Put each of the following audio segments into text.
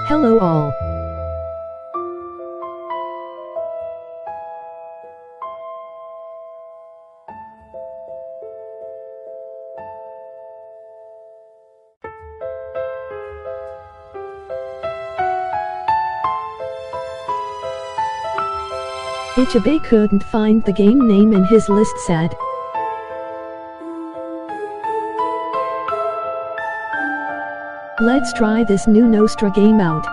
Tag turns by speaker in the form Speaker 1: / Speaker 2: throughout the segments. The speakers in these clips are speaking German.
Speaker 1: Hello all. Ichibe couldn't find the game name in his list said. Let's try this new Nostra game out.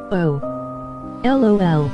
Speaker 1: Oh. LOL.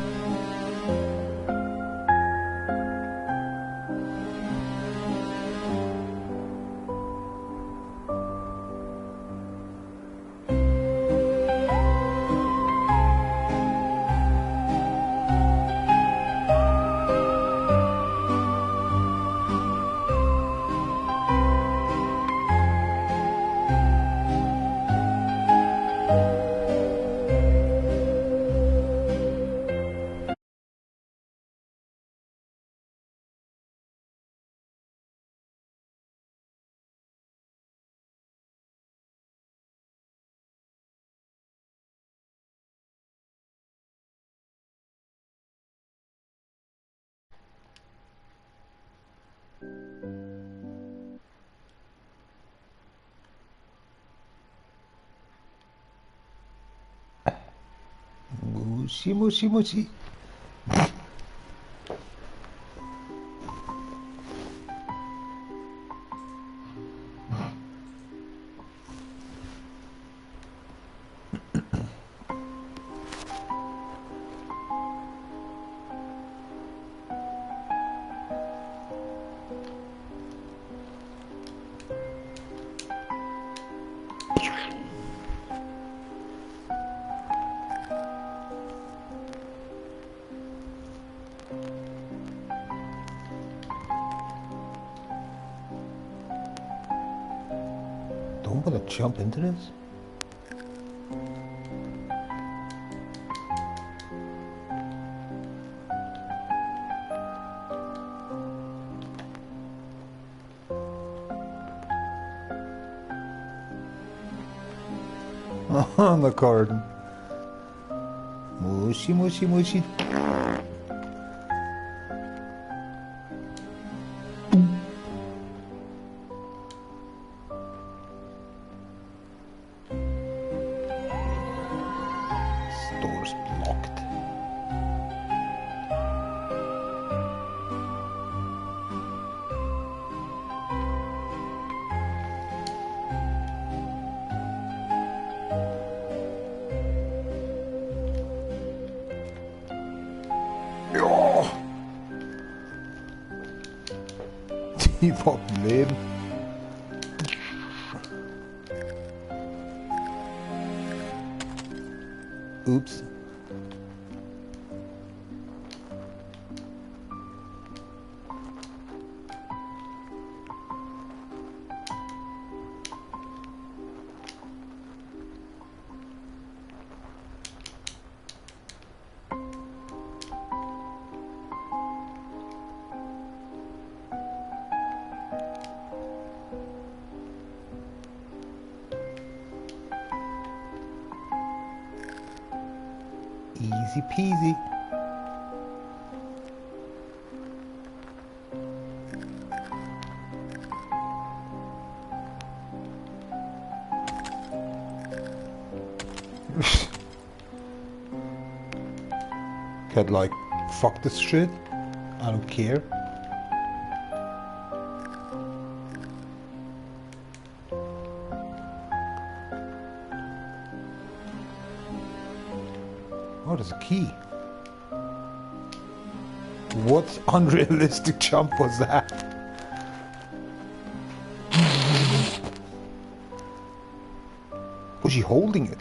Speaker 2: Musi, musi, musi. gonna jump into this. On the garden. Mushy, mushy, mushy. Store's blocked. Die fucking Leben. Oops. Easy peasy. Cat like, fuck this shit. I don't care. Oh, there's a key. What unrealistic jump was that? Was she holding it?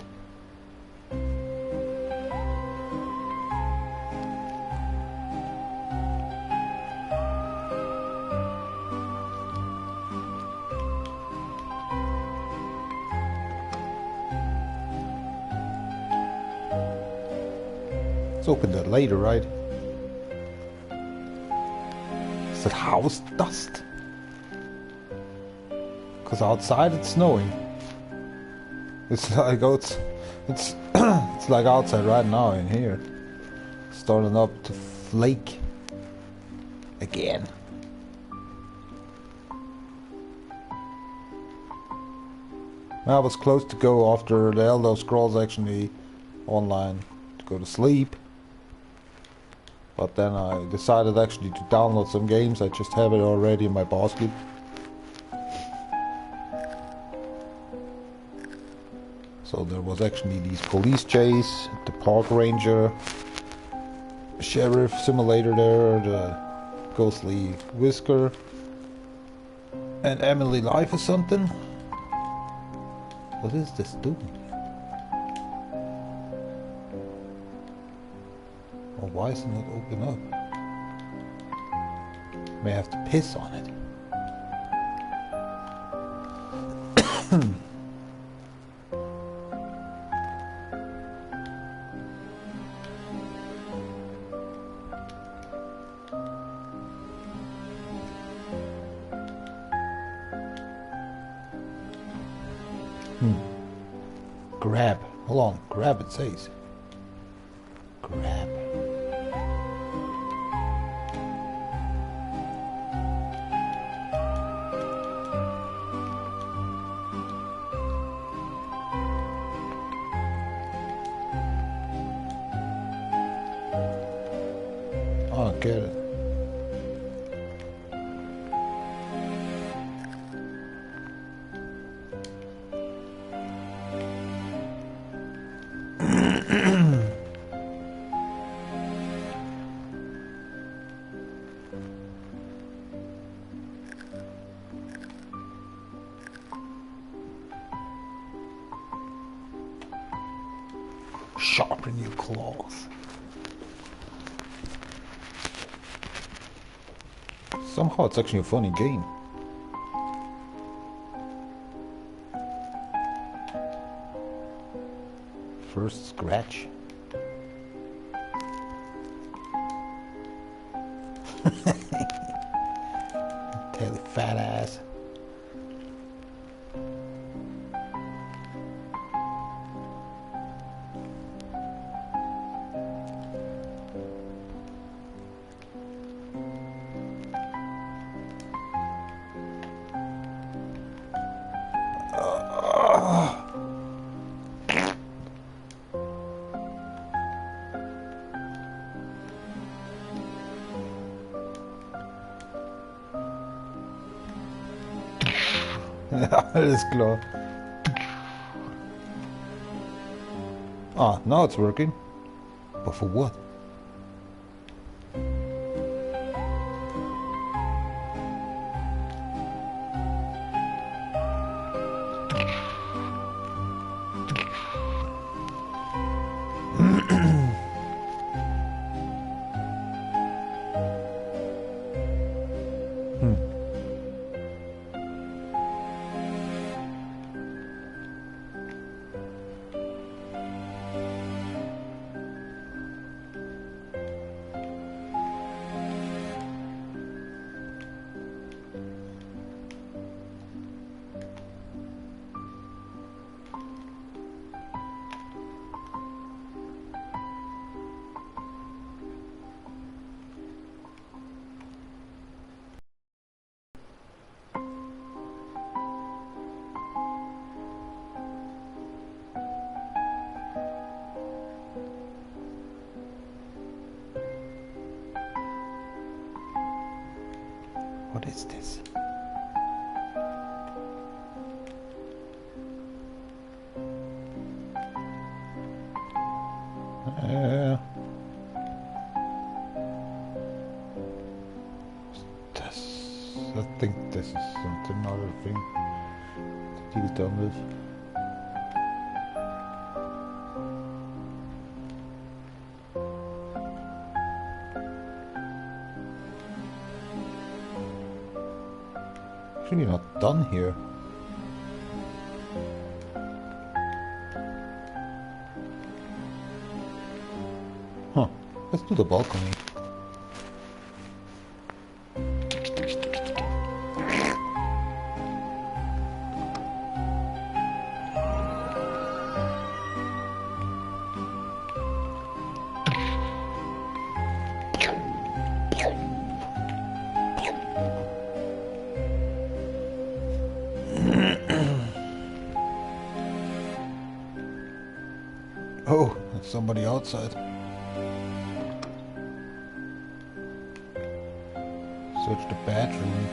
Speaker 2: Let's open that later, right? Is that house dust? Cause outside it's snowing. It's like it's like outside right now in here. Starting up to flake again. I was close to go after the Elder Scrolls actually online to go to sleep. But then I decided actually to download some games. I just have it already in my basket. So there was actually these police chase, the park ranger, sheriff simulator there, the ghostly whisker, and Emily Life or something. What is this doing? Well, why is it not open up? May have to piss on it. Grab. Hold on. Grab, it says. Grab. I don't get it. Sharpen your claws. Somehow it's actually a funny game. first scratch. Tell it, fat ass. Alles klar. Ah, now it's working. But for what? What is this? I think this is something, other thing to deal done with. Actually not done here. Huh, let's do the balcony. Oh, there's somebody outside. Search the bathroom.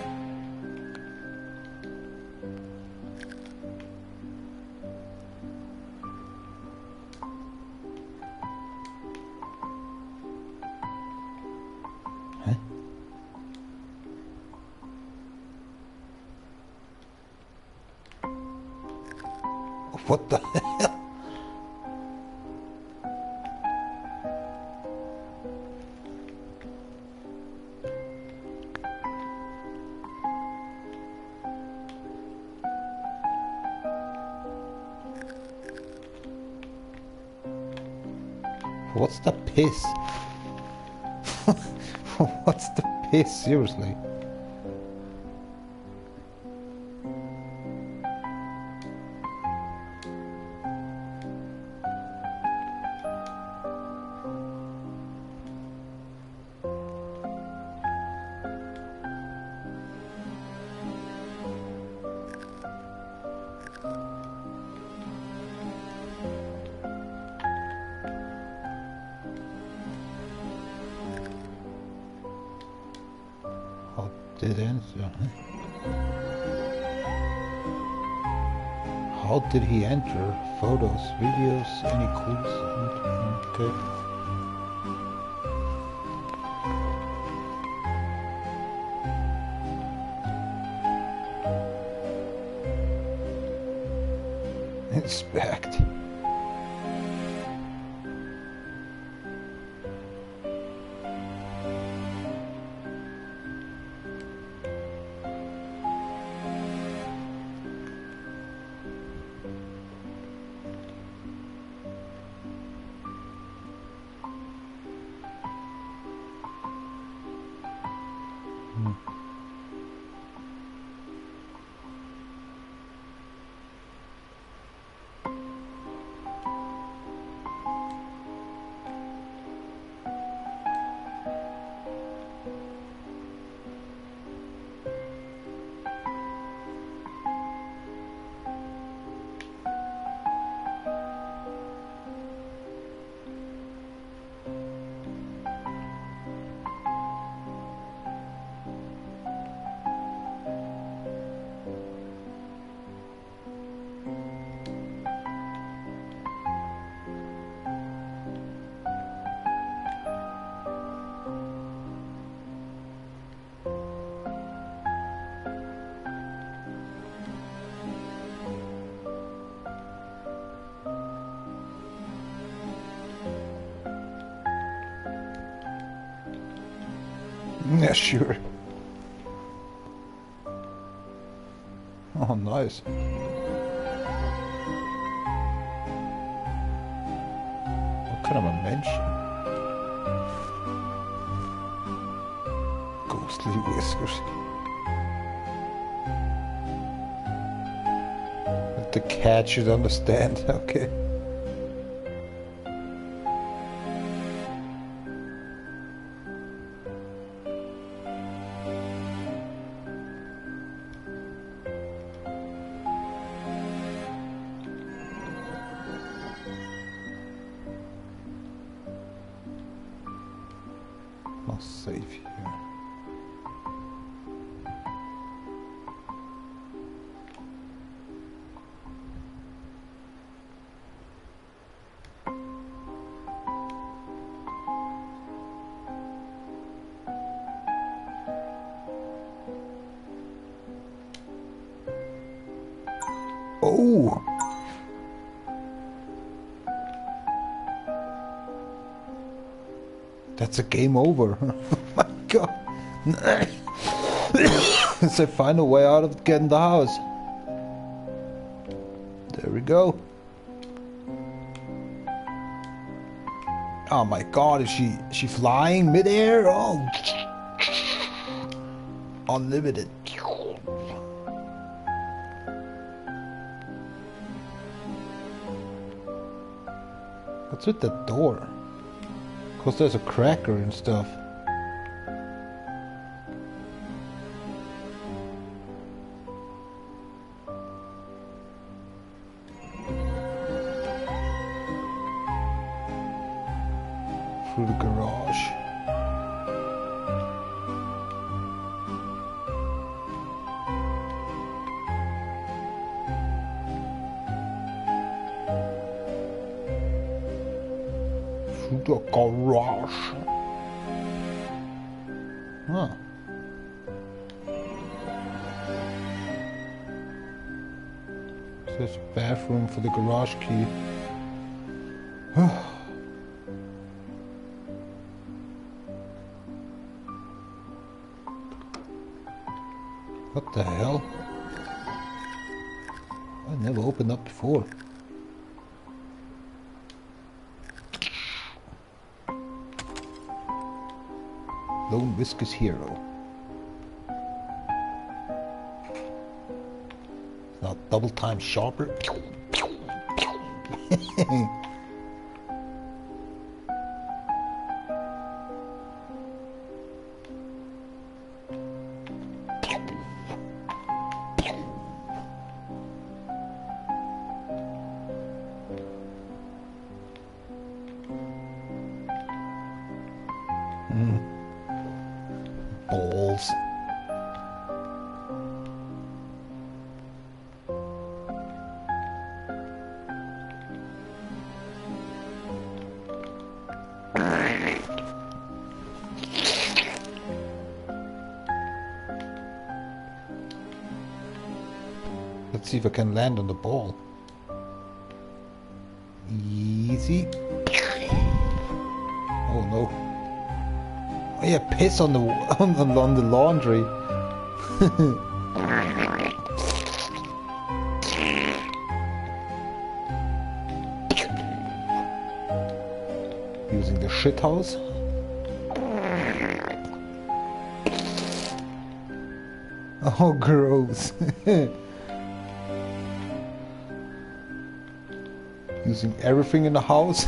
Speaker 2: Huh? What the hell? What's the piss? What's the piss? Seriously? How did answer? How did he enter? Photos, videos, any clues? Okay. Inspect. Yeah, sure. Oh, nice. What kind of a mansion? Ghostly whiskers. The cat should understand, okay. Not safe here. Oh! That's a game over. Oh my god. Unless I find a way out of getting the house. There we go. Oh my god, is she flying midair? Oh. Unlimited. What's with the door? Cause there's a cracker and stuff. Through the garage. Through the garage. Huh. So there's a bathroom for the garage key. What the hell? I never opened up before. Lone Whiskers Hero. Now double time sharper. Balls. Let's see if I can land on the ball. Easy. Oh no. Oh yeah, piss on the on the laundry. Using the shit house. Oh, gross. Using everything in the house.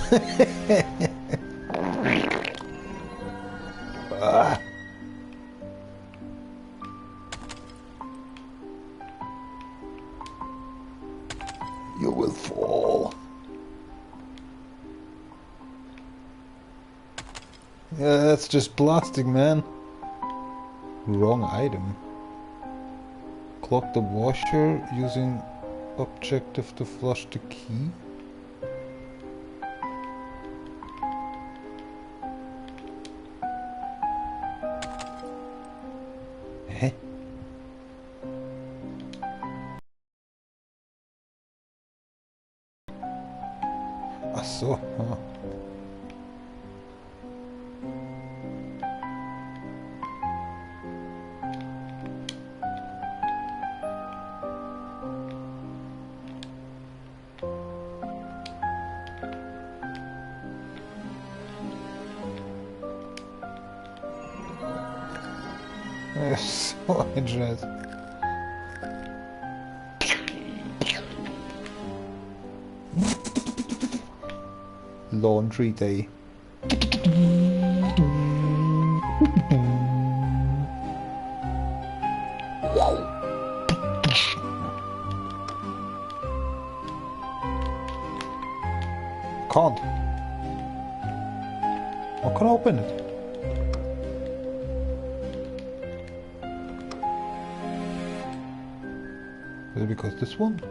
Speaker 2: You will fall. Yeah, that's just plastic, man. Wrong item. Clog the washer using objective to flush the key. Hä? Ach so. So ein Scheiß. Laundry Day. Can't. I can open it. Is it because this one?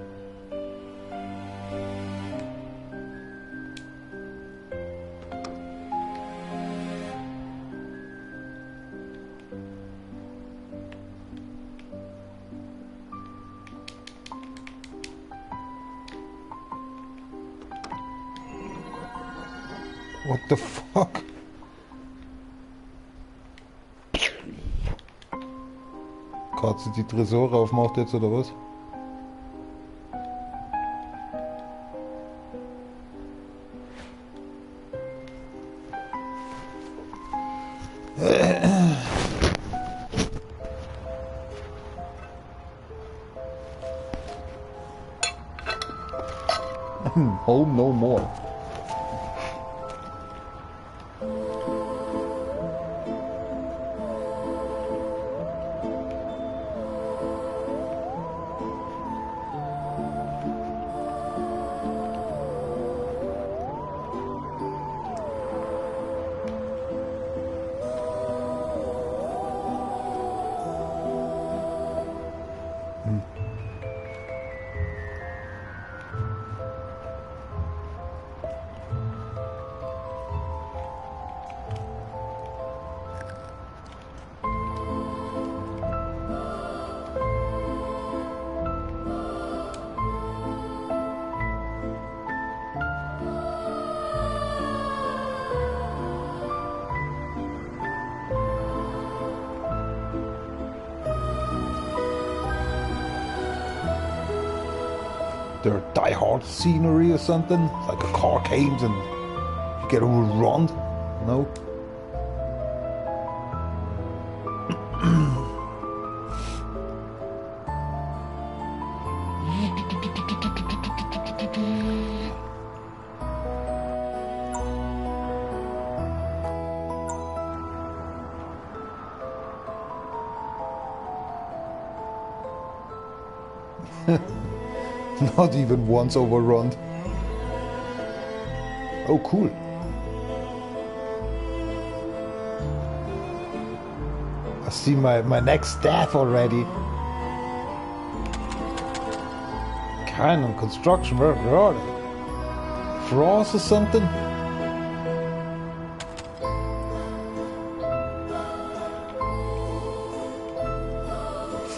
Speaker 2: What the fuck? Katze die Tresore aufmacht jetzt oder was? Home no more. Their die-hard scenery or something, like a car comes and you get overrun. No. Not even once overrun. Oh, cool. I see my next staff already. Kind of construction, where are they? Frost or something?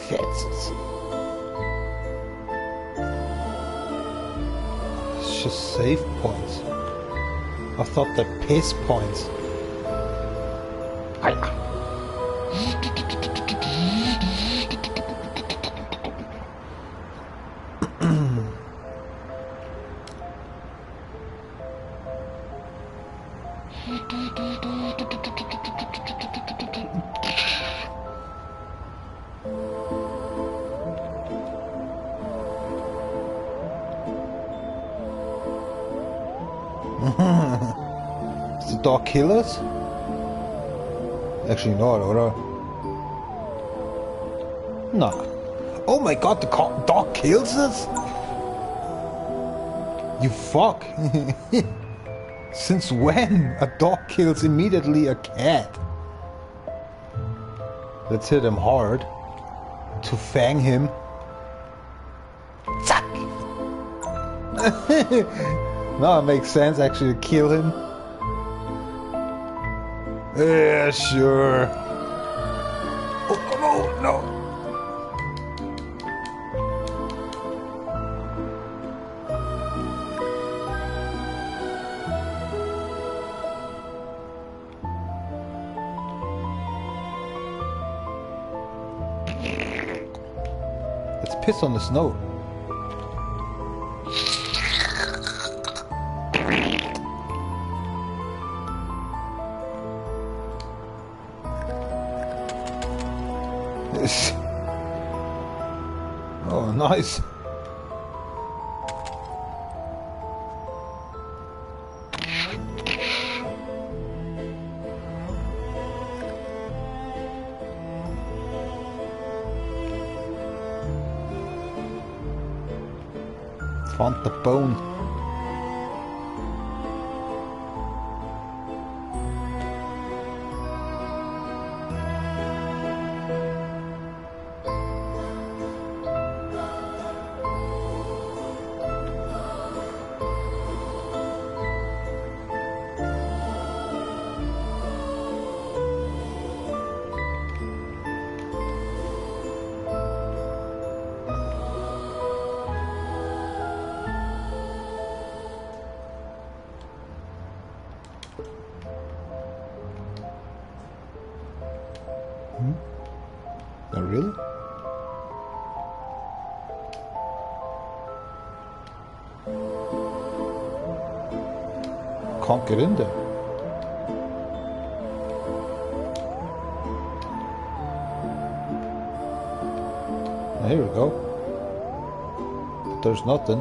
Speaker 2: Fences. Just save points. I thought they're piss points. Is the dog kill us? Actually, no, or no. Oh my god, the dog kills us? You fuck. Since when a dog kills immediately a cat? Let's hit him hard to fang him. Zack! No, it makes sense actually to kill him. Yeah, sure. Oh, no, no. Let's piss on the snow. Oh, nice. Found the bone. Oh, really? Can't get in there. There we go. But there's nothing.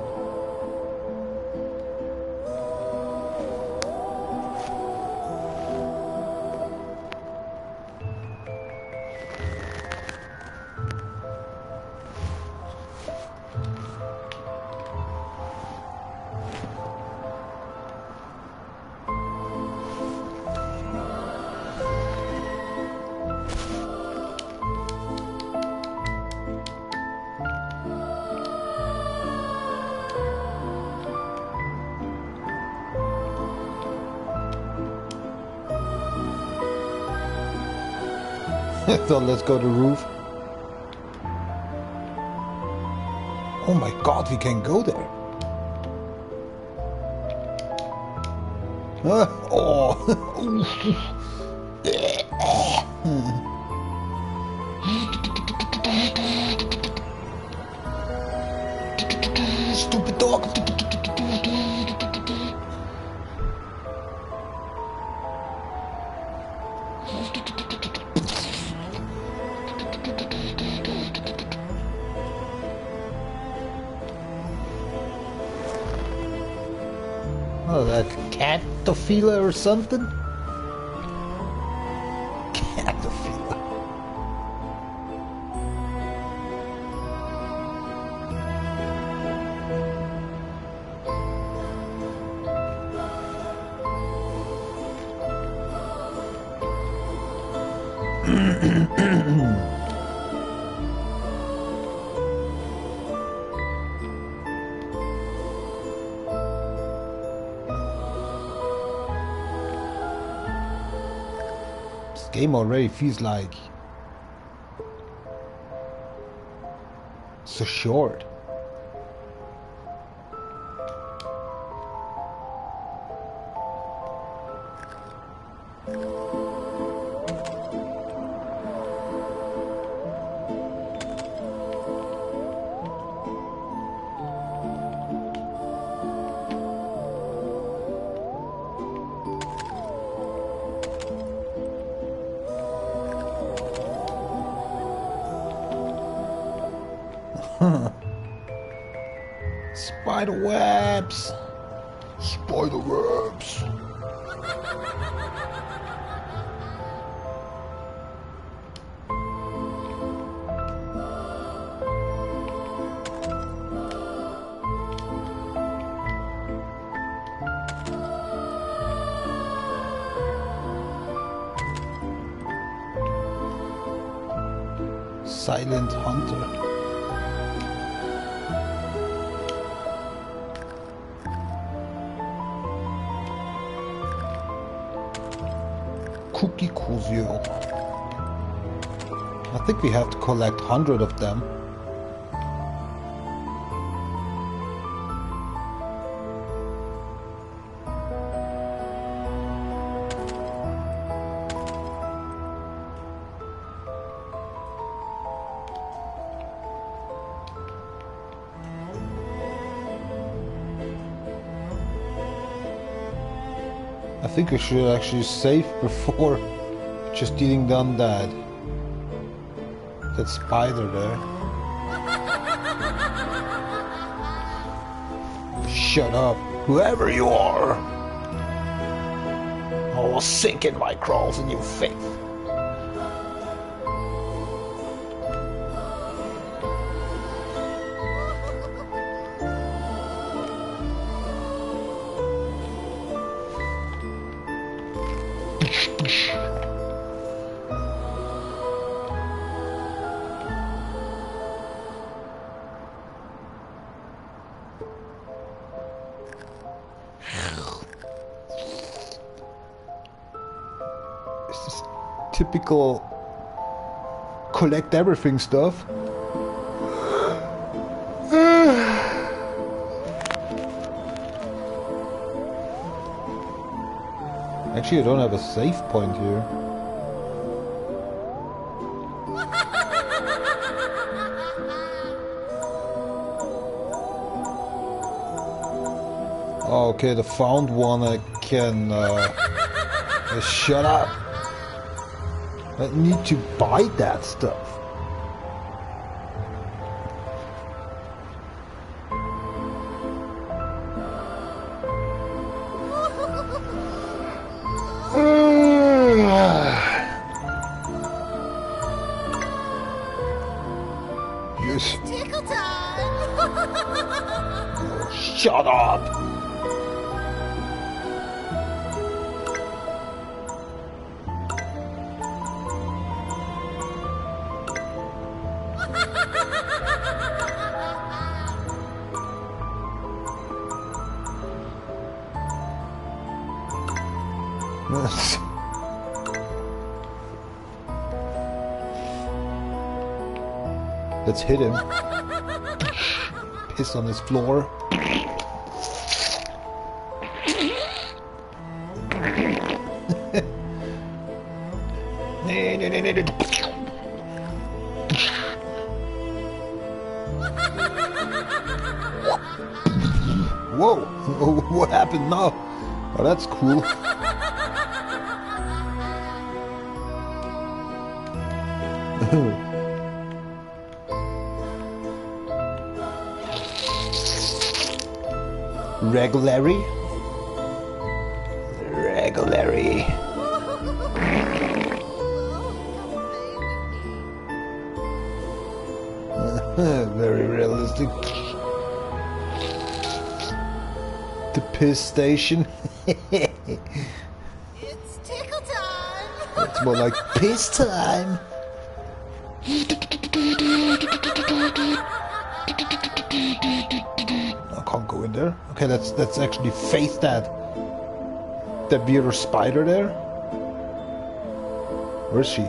Speaker 2: So let's go to the roof. Oh my god, we can go there. Oh. Stupid dog. Oh, that Catophila or something? Catophila. This game already feels like so short. Spider webs! Spider webs! Silent Hunter. Cookie Kuzio. I think we have to collect 100 of them. I think I should actually save before just eating the undead. that spider there. Shut up, whoever you are. I will sink in my crawls in your faith. It's this typical collect everything stuff. Actually, I don't have a save point here. Oh, okay, the found one I can... shut up! I need to buy that stuff. Yes.
Speaker 3: Tickle time!
Speaker 2: Shut up! Let's hit him. Piss on his floor. Whoa! What happened now? Oh, that's cool. Regularly? Regularly. Very realistic. The piss station.
Speaker 3: It's tickle time!
Speaker 2: It's more like piss time. I can't go in there. Okay, let's actually face that weird spider there. Where is she?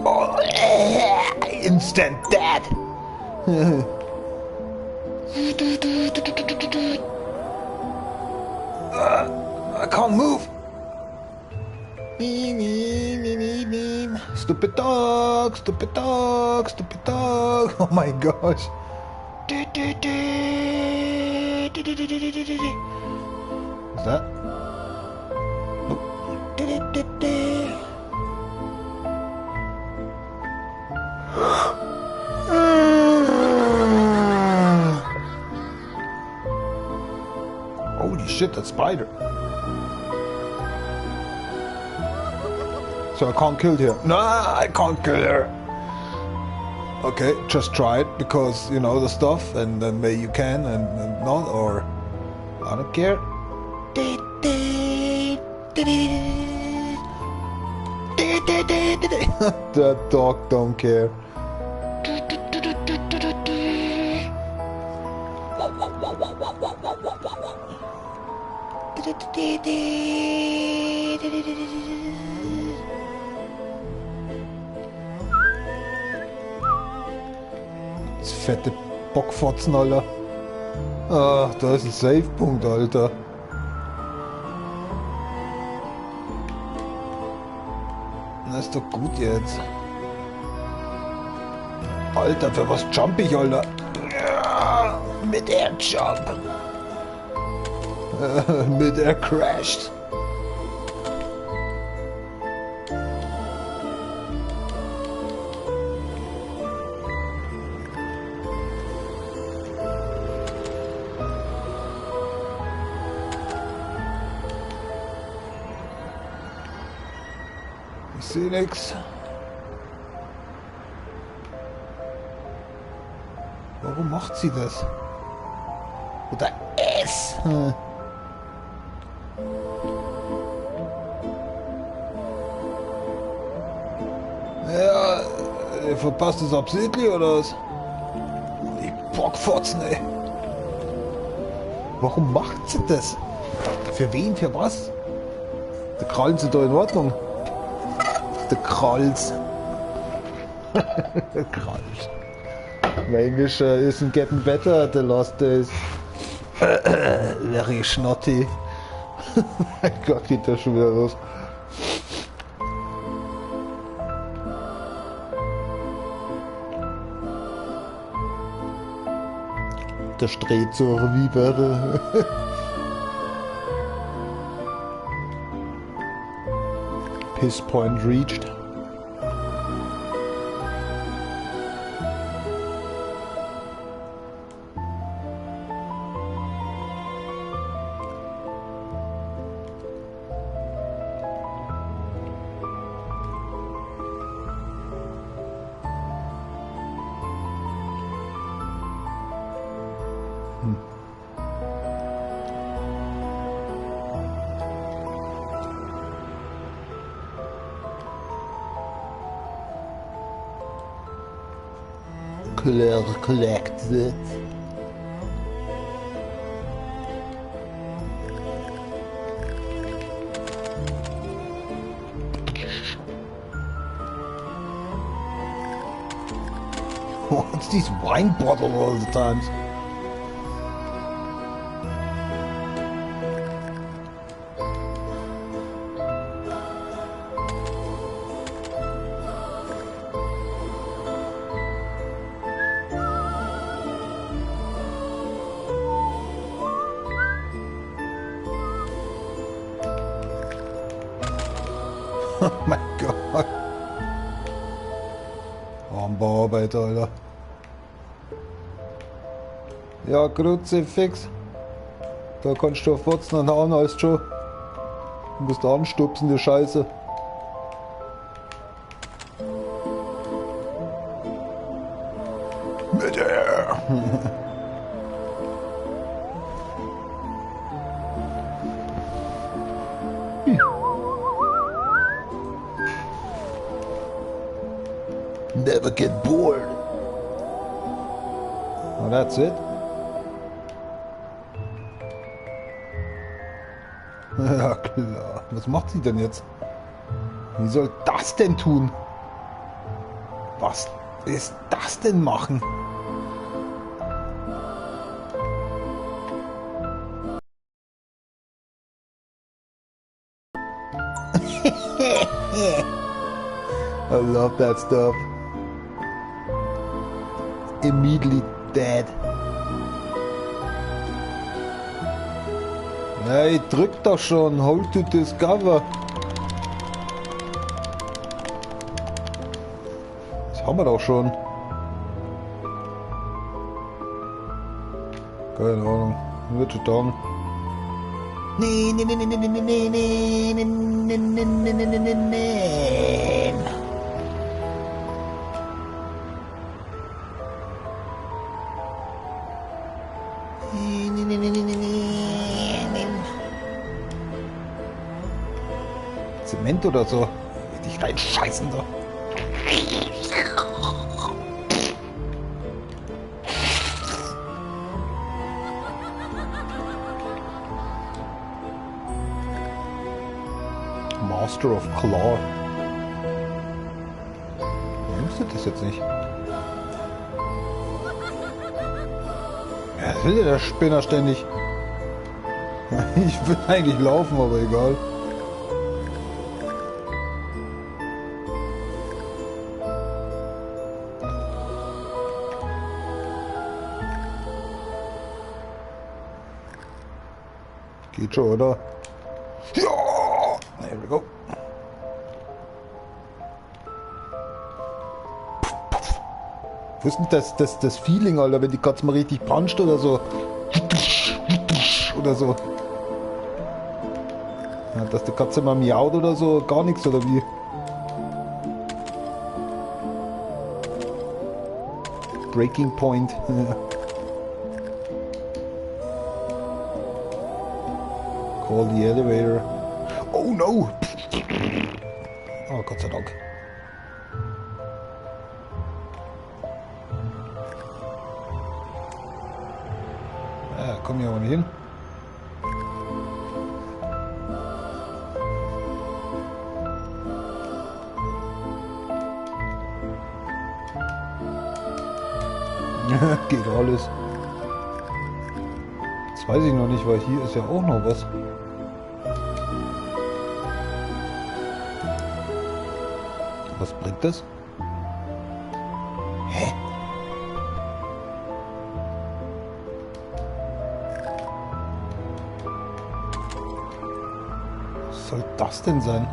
Speaker 2: Oh, instant dead. I can't move. Stupid dog, stupid dog, stupid dog. Oh my gosh. What's that? Holy shit, that spider. So I can't kill her. No, I can't kill her. Okay, just try it because you know the stuff, and then maybe you can and not, or I don't care. That dog don't care. Das fette Bockfotzen, Alter. Ah, da ist ein Savepunkt, Alter. Das ist doch gut jetzt. Alter, für was jump ich, Alter? Ja, mit Air Jump. Mit Air crashed. Ich sehe nichts. Warum macht sie das? Oder es? Ja, verpasst es absichtlich oder was? Die Bockfotzen, ey. Warum macht sie das? Für wen, für was? Der Krallen sind doch in Ordnung. Der Kralls. Der Kralls. My English isn't getting better the last days. Very schnotty. Mein Gott, geht das schon wieder los. Der streht so wie wäre. Piss point reached. Collected. What's this wine bottle all the times? Oh mein Gott. Bauarbeiter, Alter. Ja, Kruzifix. Da kannst du fotzen und hauen alles schon. Du musst anstupsen, die Scheiße. Never get bored. Well, that's it. Ja klar. Was macht sie denn jetzt? Wie soll das denn tun? Was ist das denn machen? I love that stuff. Immediately dead. Hey, drück doch schon. Hold to discover. Das haben wir doch schon. Keine Ahnung. Wird schon dann. Nee, nee, nee, nee, nee, nee, nee, nee, nee, nee, nee, nee, nee, nee. Zement oder so. Richtig reinscheißen da. Master of Claw. Nimmst du das jetzt nicht? Ja, was will der Spinner ständig? Ich will eigentlich laufen, aber egal. Geht schon, oder? Ja! There we go. Wo ist denn das Feeling, Alter, wenn die Katze mal richtig puncht oder so? Oder so. Ja, dass die Katze mal miaut oder so, gar nichts, oder wie? Breaking Point. Call the elevator. Oh no! Oh, Gott sei Dank. Ja, komm hier aber nicht hin. Geht alles. Das weiß ich noch nicht, weil hier ist ja auch noch was. Was bringt das? Hä? Was soll das denn sein?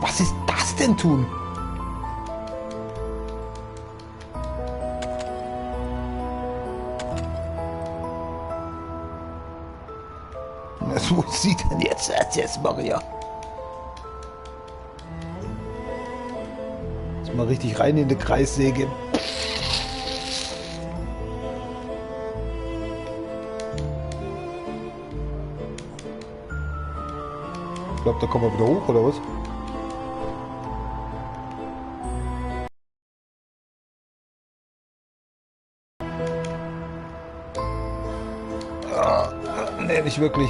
Speaker 2: Was ist das denn tun? Wo ist sie denn jetzt? Jetzt Maria. Jetzt mal richtig rein in die Kreissäge. Ich glaube, da kommen wir wieder hoch, oder was? Nee, nicht wirklich.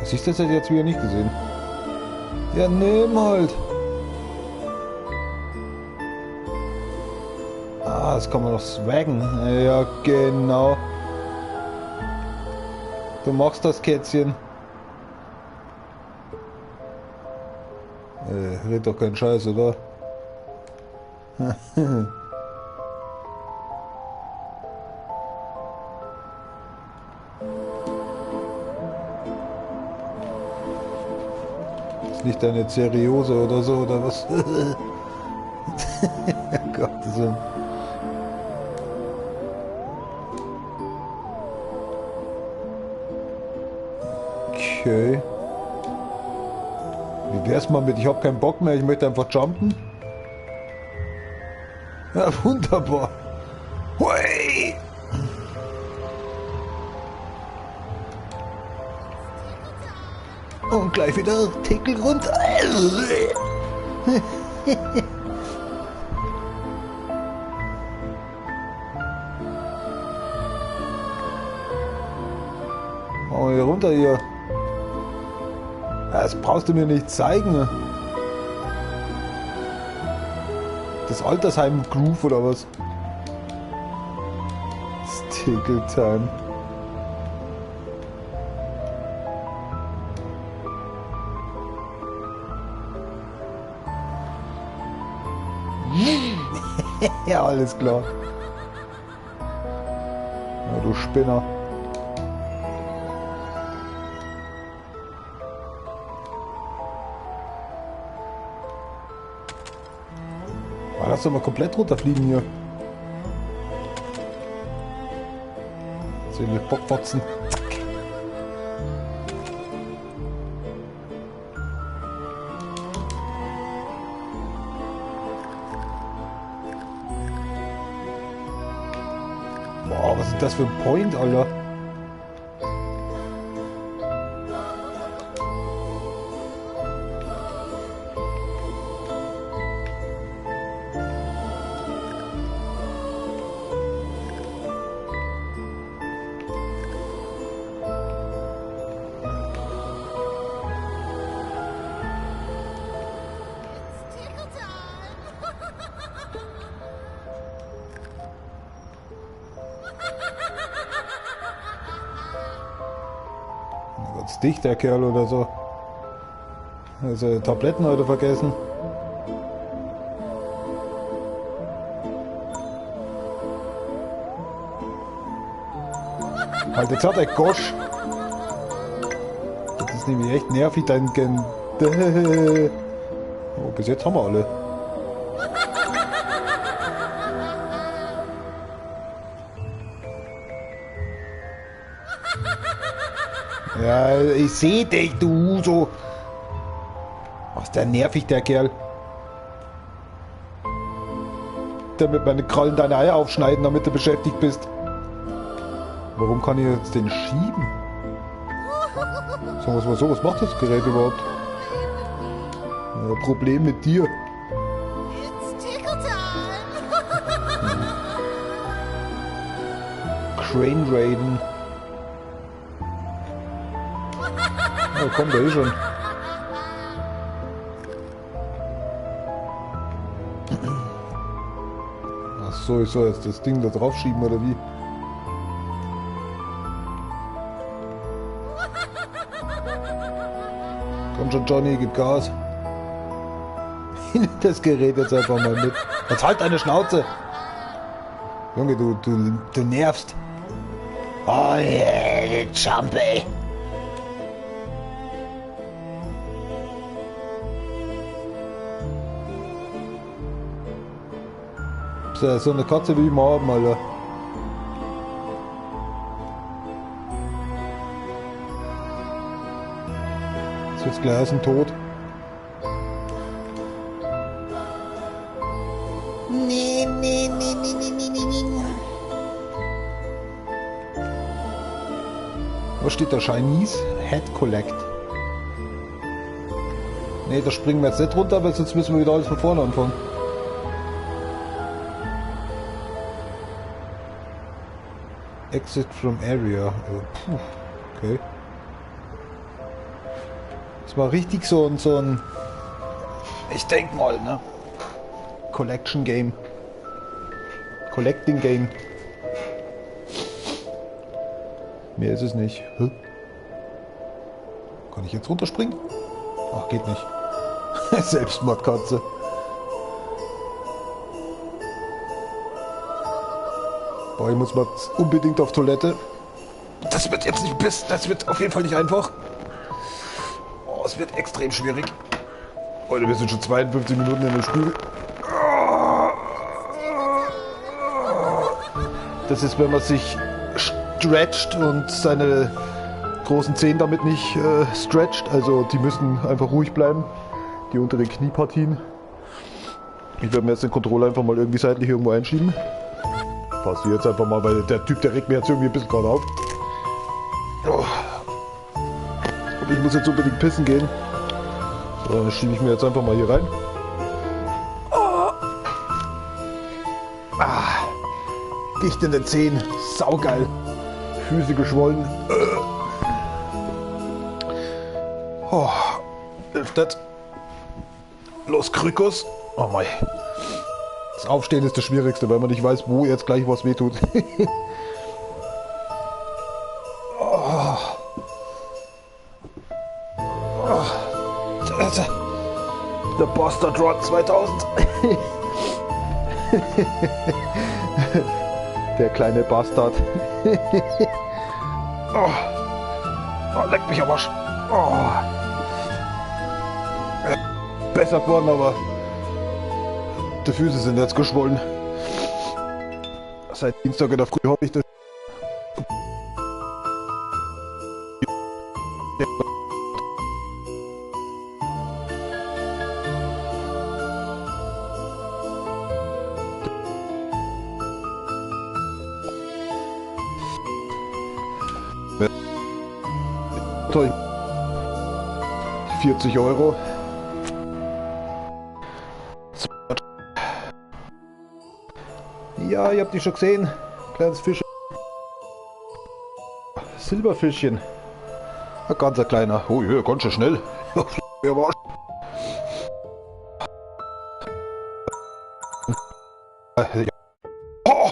Speaker 2: Siehst du, das hätte ich jetzt wieder nicht gesehen. Ja, nimm halt. Ah, das kann man noch swaggen. Ja, genau. Du machst das, Kätzchen. Red doch keinen Scheiß, oder? Nicht deine Seriose oder so, oder was? Gottes Willen. Okay. Wie wär's mal mit, ich hab keinen Bock mehr, ich möchte einfach jumpen? Ja, wunderbar. Hui! Und gleich wieder Tickel runter. Oh, hier runter hier. Das brauchst du mir nicht zeigen. Das Altersheim Groove oder was? Tickel Time. Ja, alles klar. Ja, du Spinner. Oh, lass doch mal komplett runterfliegen hier. Sehen wir Bockfotzen. Boah, was ist das für ein Point, Alter?
Speaker 3: Tickle time!
Speaker 2: Ganz dicht, der Kerl oder so. Also Tabletten heute vergessen. Halt, jetzt hat er Gosch. Das ist nämlich echt nervig, dein Gen. Oh, bis jetzt haben wir alle. Ja, ich seh dich, du so. Was ist der nervig, der Kerl. damit meine Krallen deine Eier aufschneiden, damit du beschäftigt bist. Warum kann ich jetzt den schieben? Sagen wir es mal so, was macht das Gerät überhaupt? Ja, Problem mit dir.
Speaker 3: It's tickle time.
Speaker 2: Crane Raiden. Oh, komm, da schon. Ach so, ich soll jetzt das Ding da drauf schieben, oder wie? Komm schon, Johnny, gib Gas. Das Gerät jetzt einfach mal mit. Jetzt halt deine Schnauze. Junge, du nervst. Oh yeah, Jumpy. So eine Katze wie wir haben, Alter. Jetzt wird's gleich aus dem Tod.
Speaker 3: Nee, nee, nee, nee, nee, nee, nee, nee.
Speaker 2: Was steht da? Chinese Head Collect. Ne, da springen wir jetzt nicht runter, weil sonst müssen wir wieder alles von vorne anfangen. Exit from area. Puh, okay. Das war richtig so ein ich denk mal, ne? Collection Game. Collecting Game. Mehr ist es nicht. Hä? Kann ich jetzt runterspringen? Ach, geht nicht. Selbstmordkatze. Boah, ich muss mal unbedingt auf Toilette. Das wird jetzt nicht das wird auf jeden Fall nicht einfach. Oh, es wird extrem schwierig. Leute, wir sind schon 52 Minuten in der Spül. Das ist, wenn man sich stretcht und seine großen Zehen damit nicht stretcht. Also die müssen einfach ruhig bleiben. Die unteren Kniepartien. Ich werde mir jetzt den Controller einfach mal irgendwie seitlich irgendwo einschieben. Passiert jetzt einfach mal, weil der Typ, der regt mir jetzt irgendwie ein bisschen gerade auf. Oh. Und ich muss jetzt unbedingt pissen gehen. So, dann schiebe ich mir jetzt einfach mal hier rein. Oh. Ah. Gicht in den Zehen. Saugeil. Füße geschwollen. Oh. Hilft das? Los, Krückus. Oh mein. Das Aufstehen ist das Schwierigste, weil man nicht weiß, wo jetzt gleich was wehtut. Oh. Oh. Der Bastard Rod 2000. Der kleine Bastard. Oh. Oh, leck mich am Arsch. Oh. Besser geworden, aber die Füße sind jetzt geschwollen. Seit Dienstag in der Früh habe ich das. Toll. 40 Euro. Ja, ihr habt die schon gesehen. Kleines Fisch. Silberfischchen. Ein ganz kleiner. Oh ja, ganz schön schnell. Wer war oh.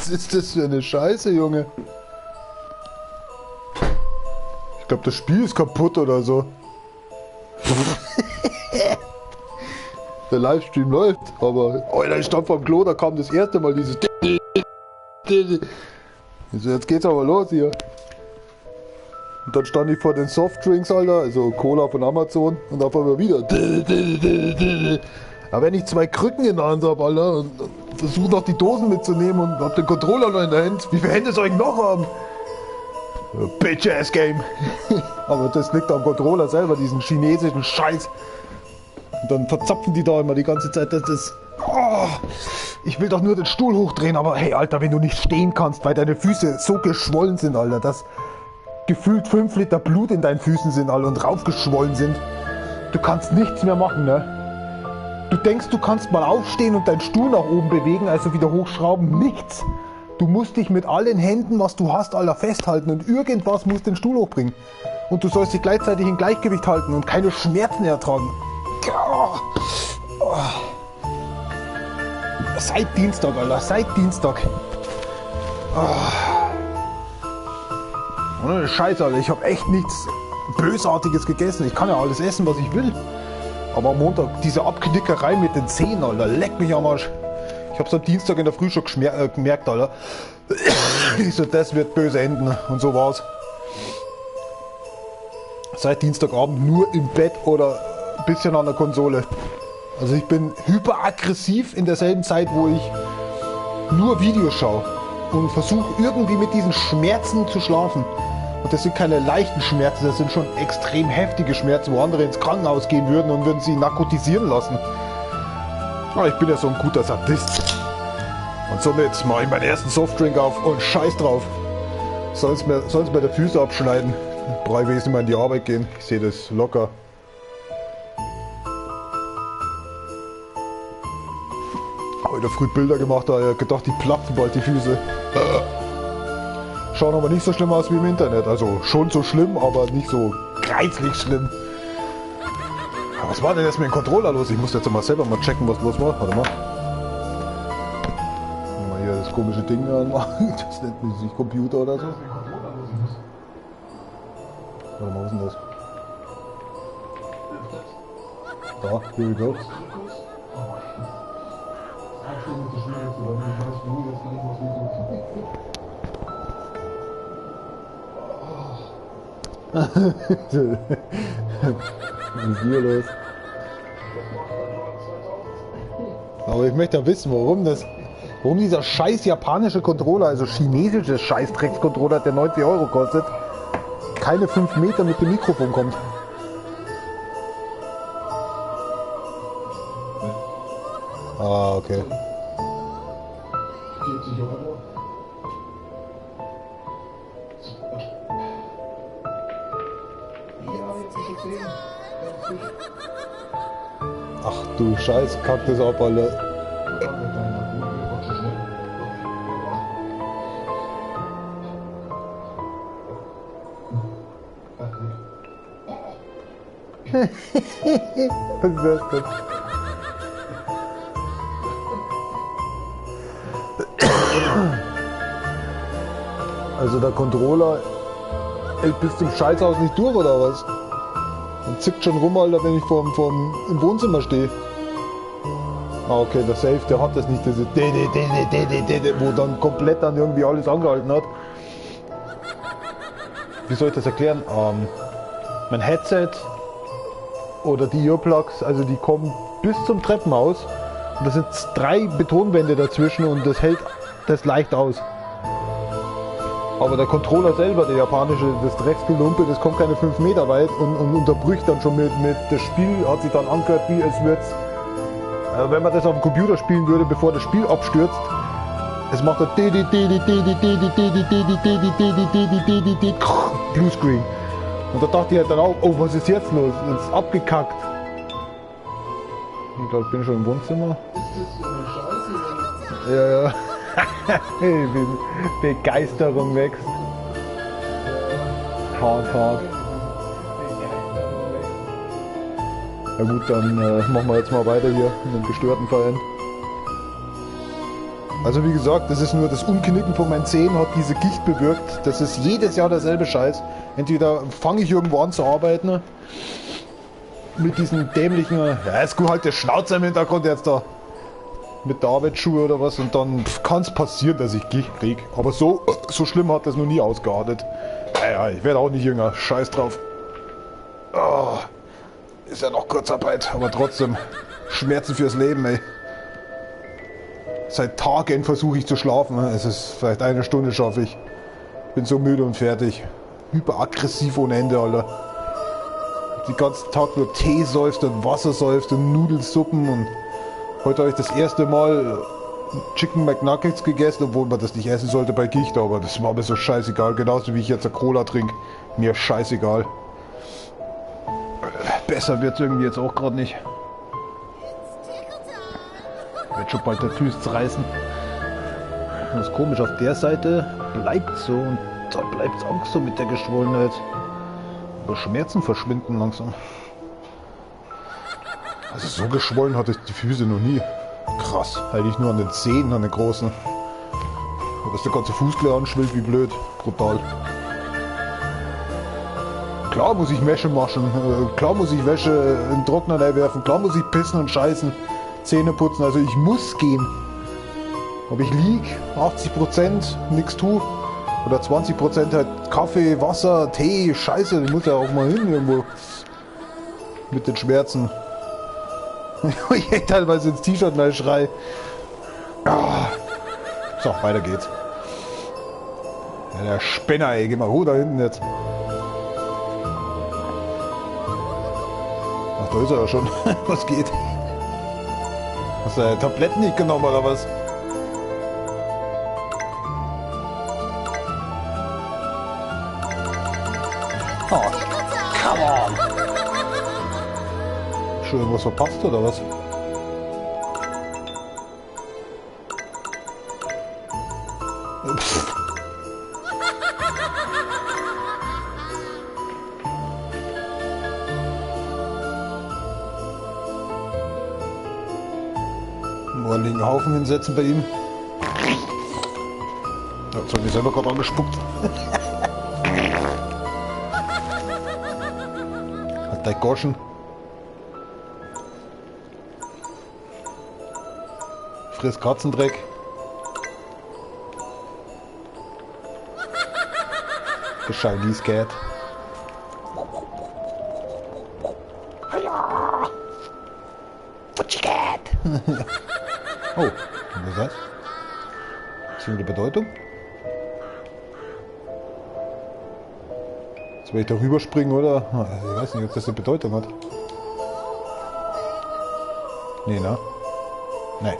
Speaker 2: Was ist das für eine Scheiße, Junge? Ich glaube, das Spiel ist kaputt oder so. Der Livestream läuft, aber... Alter, ich stand vorm Klo, da kam das erste Mal dieses... Also jetzt geht's aber los hier. Und dann stand ich vor den Softdrinks, Alter, also Cola von Amazon, und auf einmal wieder. Aber wenn ich 2 Krücken in der Hand habe, Alter, und versuche noch die Dosen mitzunehmen und hab den Controller noch in der Hand, wie viele Hände soll ich noch haben? Bitch-ass-Game. Aber das liegt am Controller selber, diesen chinesischen Scheiß. Und dann verzapfen die da immer die ganze Zeit, dass das... Oh, ich will doch nur den Stuhl hochdrehen, aber hey, Alter, wenn du nicht stehen kannst, weil deine Füße so geschwollen sind, Alter, dass gefühlt 5 Liter Blut in deinen Füßen sind, Alter, und raufgeschwollen sind. Du kannst nichts mehr machen, ne? Du denkst, du kannst mal aufstehen und deinen Stuhl nach oben bewegen, also wieder hochschrauben. Nichts. Du musst dich mit allen Händen, was du hast, Alter, festhalten und irgendwas muss den Stuhl hochbringen. Und du sollst dich gleichzeitig in Gleichgewicht halten und keine Schmerzen ertragen. Seit Dienstag, Alter, seit Dienstag. Ohne Scheiße, Alter, ich habe echt nichts Bösartiges gegessen. Ich kann ja alles essen, was ich will. Aber am Montag, diese Abknickerei mit den Zähnen, Alter, leck mich am Arsch. Ich hab's am Dienstag in der Früh schon gemerkt, Alter. Ich so, das wird böse enden. Und so war's. Seit Dienstagabend nur im Bett oder ein bisschen an der Konsole. Also ich bin hyperaggressiv in derselben Zeit, wo ich nur Videos schaue. Und versuche irgendwie mit diesen Schmerzen zu schlafen. Und das sind keine leichten Schmerzen, das sind schon extrem heftige Schmerzen, wo andere ins Krankenhaus gehen würden und würden sie narkotisieren lassen. Aber ich bin ja so ein guter Sadist. Und somit mache ich meinen ersten Softdrink auf und scheiß drauf. Sonst mir die Füße abschneiden. Brauche ich wenigstens mal in die Arbeit gehen. Ich sehe das locker. Heute früh Bilder gemacht, da gedacht, die platzen bald die Füße. Schauen aber nicht so schlimm aus wie im Internet. Also schon so schlimm, aber nicht so greizlich schlimm. Was war denn jetzt mit dem Controller los? Ich muss jetzt mal selber mal checken, was los war. Warte mal. Mal hier das komische Ding anmachen. Das nennt sich Computer oder so. Warte mal, was ist denn das? Da, here we go. Was ist hier los? Aber ich möchte ja wissen, warum dieser scheiß japanische Controller, also chinesische Scheißdrecks-Controller, der 90 € kostet, keine 5 Meter mit dem Mikrofon kommt. Ah, okay. 40 €. Ach du Scheiß, kack das ab, Alter. Was ist das denn? Also der Controller hält bis zum Scheißhaus nicht durch, oder was? Und zickt schon rum, Alter, wenn ich im Wohnzimmer stehe. Ah, okay, der Safe, der hat das nicht, diese wo dann komplett dann irgendwie alles angehalten hat. Wie soll ich das erklären? Mein Headset oder die Earplugs, also die kommen bis zum Treppenhaus. Und da sind 3 Betonwände dazwischen und das hält das leicht aus. Aber der Controller selber, der japanische, das Drecksgelumpe, das kommt keine 5 Meter weit und unterbricht dann schon mit das Spiel, hat sich dann angehört, wie es wird. Wenn man das auf dem Computer spielen würde, bevor das Spiel abstürzt, es macht ein Bluescreen. Und da dachte ich halt dann auch, oh, was ist jetzt los? Jetzt ist abgekackt. Ich glaube, ich bin schon im Wohnzimmer. Ist das so eine Scheiße? Ja, ja. Begeisterung wächst. Hart, hart. Ja gut, dann machen wir jetzt mal weiter hier in den gestörten Verein. Also wie gesagt, das ist nur das Umknicken von meinen Zähnen hat diese Gicht bewirkt. Das ist jedes Jahr derselbe Scheiß. Entweder fange ich irgendwo an zu arbeiten mit diesen dämlichen, ja ist gut halt der Schnauzer im Hintergrund jetzt da mit der Arbeitsschuhe oder was und dann kann es passieren, dass ich Gicht krieg. Aber so schlimm hat das noch nie ausgeartet. Naja, ich werde auch nicht jünger. Scheiß drauf. Oh, ist ja noch Kurzarbeit, aber trotzdem Schmerzen fürs Leben, ey. Seit Tagen versuche ich zu schlafen. Es ist vielleicht eine Stunde schaffe ich. Bin so müde und fertig. Hyperaggressiv ohne Ende, Alter. Den ganzen Tag nur Tee säuft und Wasser säuft und Nudelsuppen und heute habe ich das erste Mal Chicken McNuggets gegessen, obwohl man das nicht essen sollte bei Gicht, aber das war mir so scheißegal. Genauso wie ich jetzt eine Cola trinke. Mir scheißegal. Besser wird es irgendwie jetzt auch gerade nicht. Wird schon bald der Füße reißen. Das ist komisch, auf der Seite bleibt so und da bleibt es auch so mit der Geschwollenheit. Aber Schmerzen verschwinden langsam. Also so geschwollen hatte ich die Füße noch nie. Krass, eigentlich nur an den Zehen, an den großen. Aber dass der ganze Fuß gleich anschwillt, wie blöd. Brutal. Klar muss ich Wäsche waschen, klar muss ich Wäsche in den Trockner reinwerfen, klar muss ich pissen und scheißen. Zähne putzen, also ich muss gehen. Ob ich lieg, 80%, nix tu. Oder 20% halt Kaffee, Wasser, Tee, Scheiße, ich muss ja auch mal hin irgendwo. Mit den Schmerzen. Ich hätte teilweise ins T-Shirt mal schrei. Ah. So, weiter geht's. Ja, der Spinner, ey, geh mal hoch da hinten jetzt. Ach, da ist er ja schon. Was geht? Hast du Tabletten nicht genommen oder was? Oh, come on! Schon irgendwas verpasst oder was? Pff. Nur einen Haufen hinsetzen bei ihm. Jetzt habe ich selber gerade angespuckt. Hat der Goschen. Friss Katzendreck. The Chinese Cat. What you got? Oh, was ist das? Ist hier eine Bedeutung? Jetzt will ich da rüberspringen, oder? Ich weiß nicht, ob das eine Bedeutung hat. Nee, ne? Nee.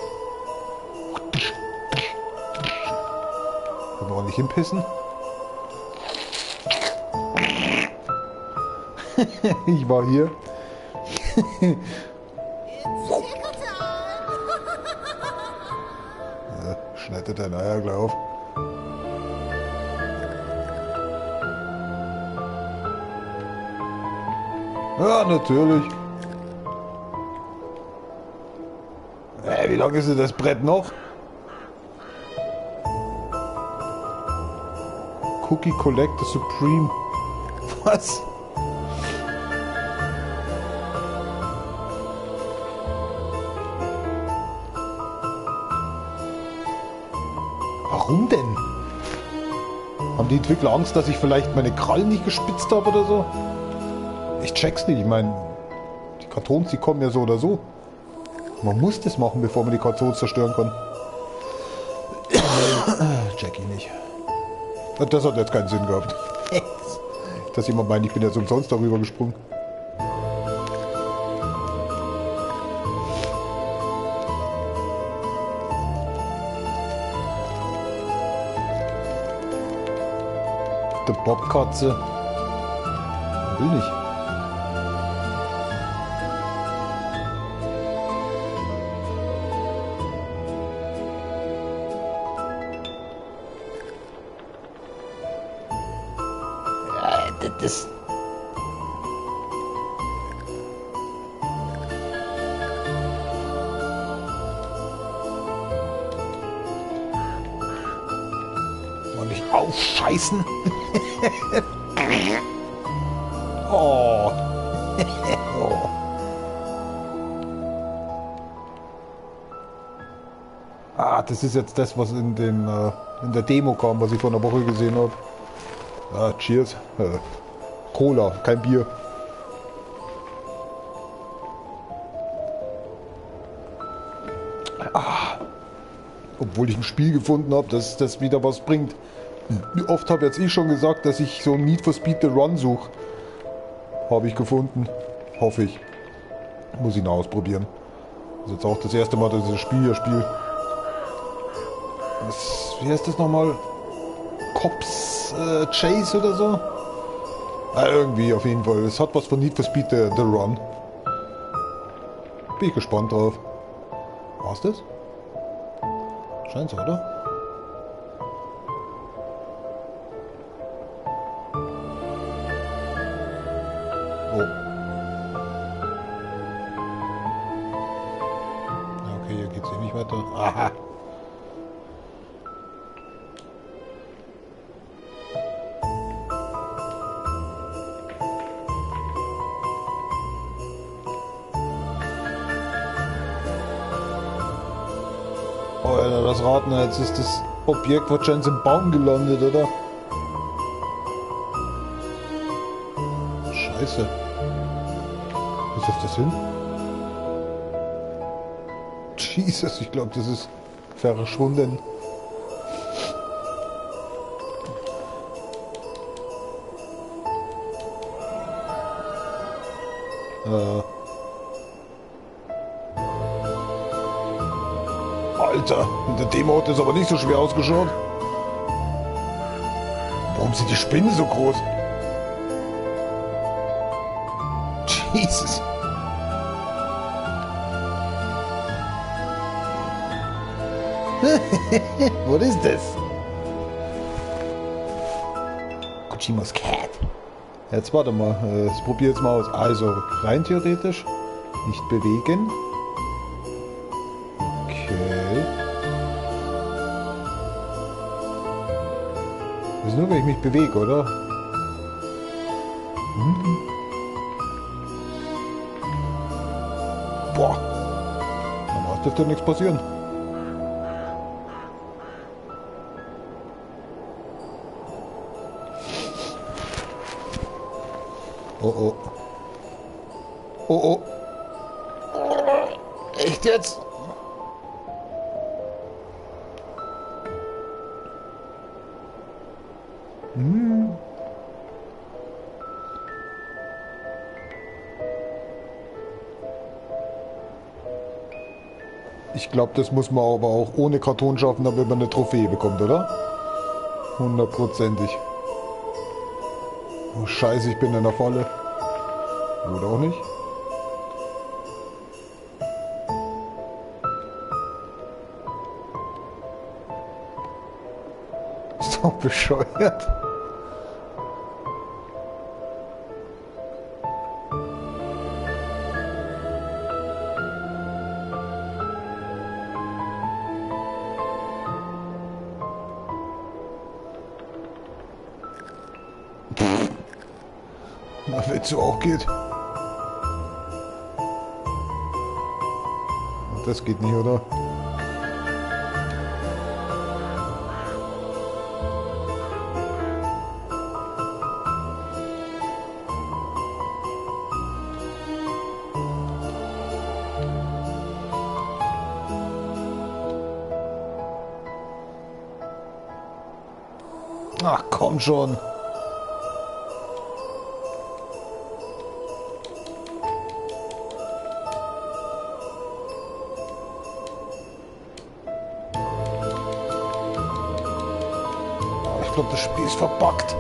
Speaker 2: Können wir auch nicht hinpissen? Ich war hier. Schneidet dein Eier gleich auf. Ja, natürlich. Wie lange ist denn das Brett noch? Cookie Collector Supreme. Was? Warum denn? Haben die Entwickler Angst, dass ich vielleicht meine Krallen nicht gespitzt habe oder so? Ich check's nicht. Ich meine, die Kartons, die kommen ja so oder so. Man muss das machen, bevor man die Kartons zerstören kann. Check ich nicht. Das hat jetzt keinen Sinn gehabt. Dass jemand meint, ich bin jetzt umsonst darüber gesprungen. Der Bobkatze. Will nicht. Das. draufscheißen. Oh. Oh. Ah, das ist jetzt das, was in der Demo kam, was ich vor einer Woche gesehen habe. Ah, cheers. Cola, kein Bier. Obwohl ich ein Spiel gefunden habe, dass das wieder was bringt. Oft habe jetzt ich schon gesagt, dass ich so Need for Speed the Run suche. Habe ich gefunden. Hoffe ich. Muss ich noch ausprobieren. Das ist jetzt auch das erste Mal, dass ich das Spiel hier spiele. Wie heißt das nochmal? Cops Chase oder so? Irgendwie auf jeden Fall. Es hat was von Need for Speed the Run. Bin ich gespannt drauf. War's das? Scheint's, oder? Oh. Okay, hier geht's eh nicht weiter. Aha. Oh, Alter, das Raten, jetzt ist das Objekt wahrscheinlich im Baum gelandet, oder? Scheiße. Wo ist das hin? Jesus, ich glaube, das ist verschwunden. Alter, in der Demo hat das aber nicht so schwer ausgeschaut. Warum sind die Spinnen so groß? Jesus. What is this? Kojimas Cat. Jetzt warte mal, das probier jetzt mal aus. Also, rein theoretisch nicht bewegen. Okay. Das ist nur, wenn ich mich bewege, oder? Boah. Danach dürfte nichts passieren. Oh oh. Oh oh. Echt jetzt? Ich glaube, das muss man aber auch ohne Karton schaffen, damit man eine Trophäe bekommt, oder? 100%ig. Oh Scheiße, ich bin in der Falle. Oder auch nicht? Ist doch bescheuert. Na, wenn es so auch geht. Das geht nicht, oder? Ach, komm schon. Ich glaube, das Spiel ist verbuggt.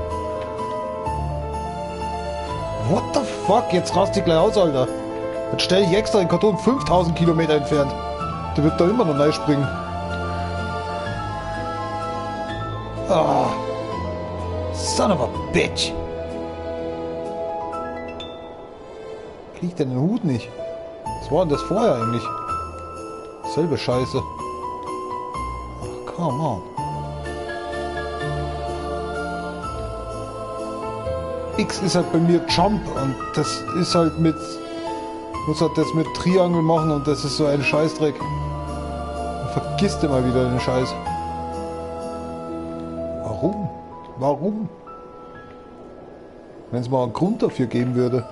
Speaker 2: What the fuck? Jetzt rast die gleich aus, Alter. Jetzt stelle ich extra den Karton 5000 Kilometer entfernt. Der wird da immer noch neu springen. Ah. Son of a bitch. Krieg ich denn den Hut nicht? Was war denn das vorher eigentlich? Selbe Scheiße. Ach, come on. X ist halt bei mir Jump und das ist halt mit... Muss halt das mit Triangle machen und das ist so ein Scheißdreck. Man vergisst immer wieder den Scheiß. Warum? Warum? Wenn es mal einen Grund dafür geben würde.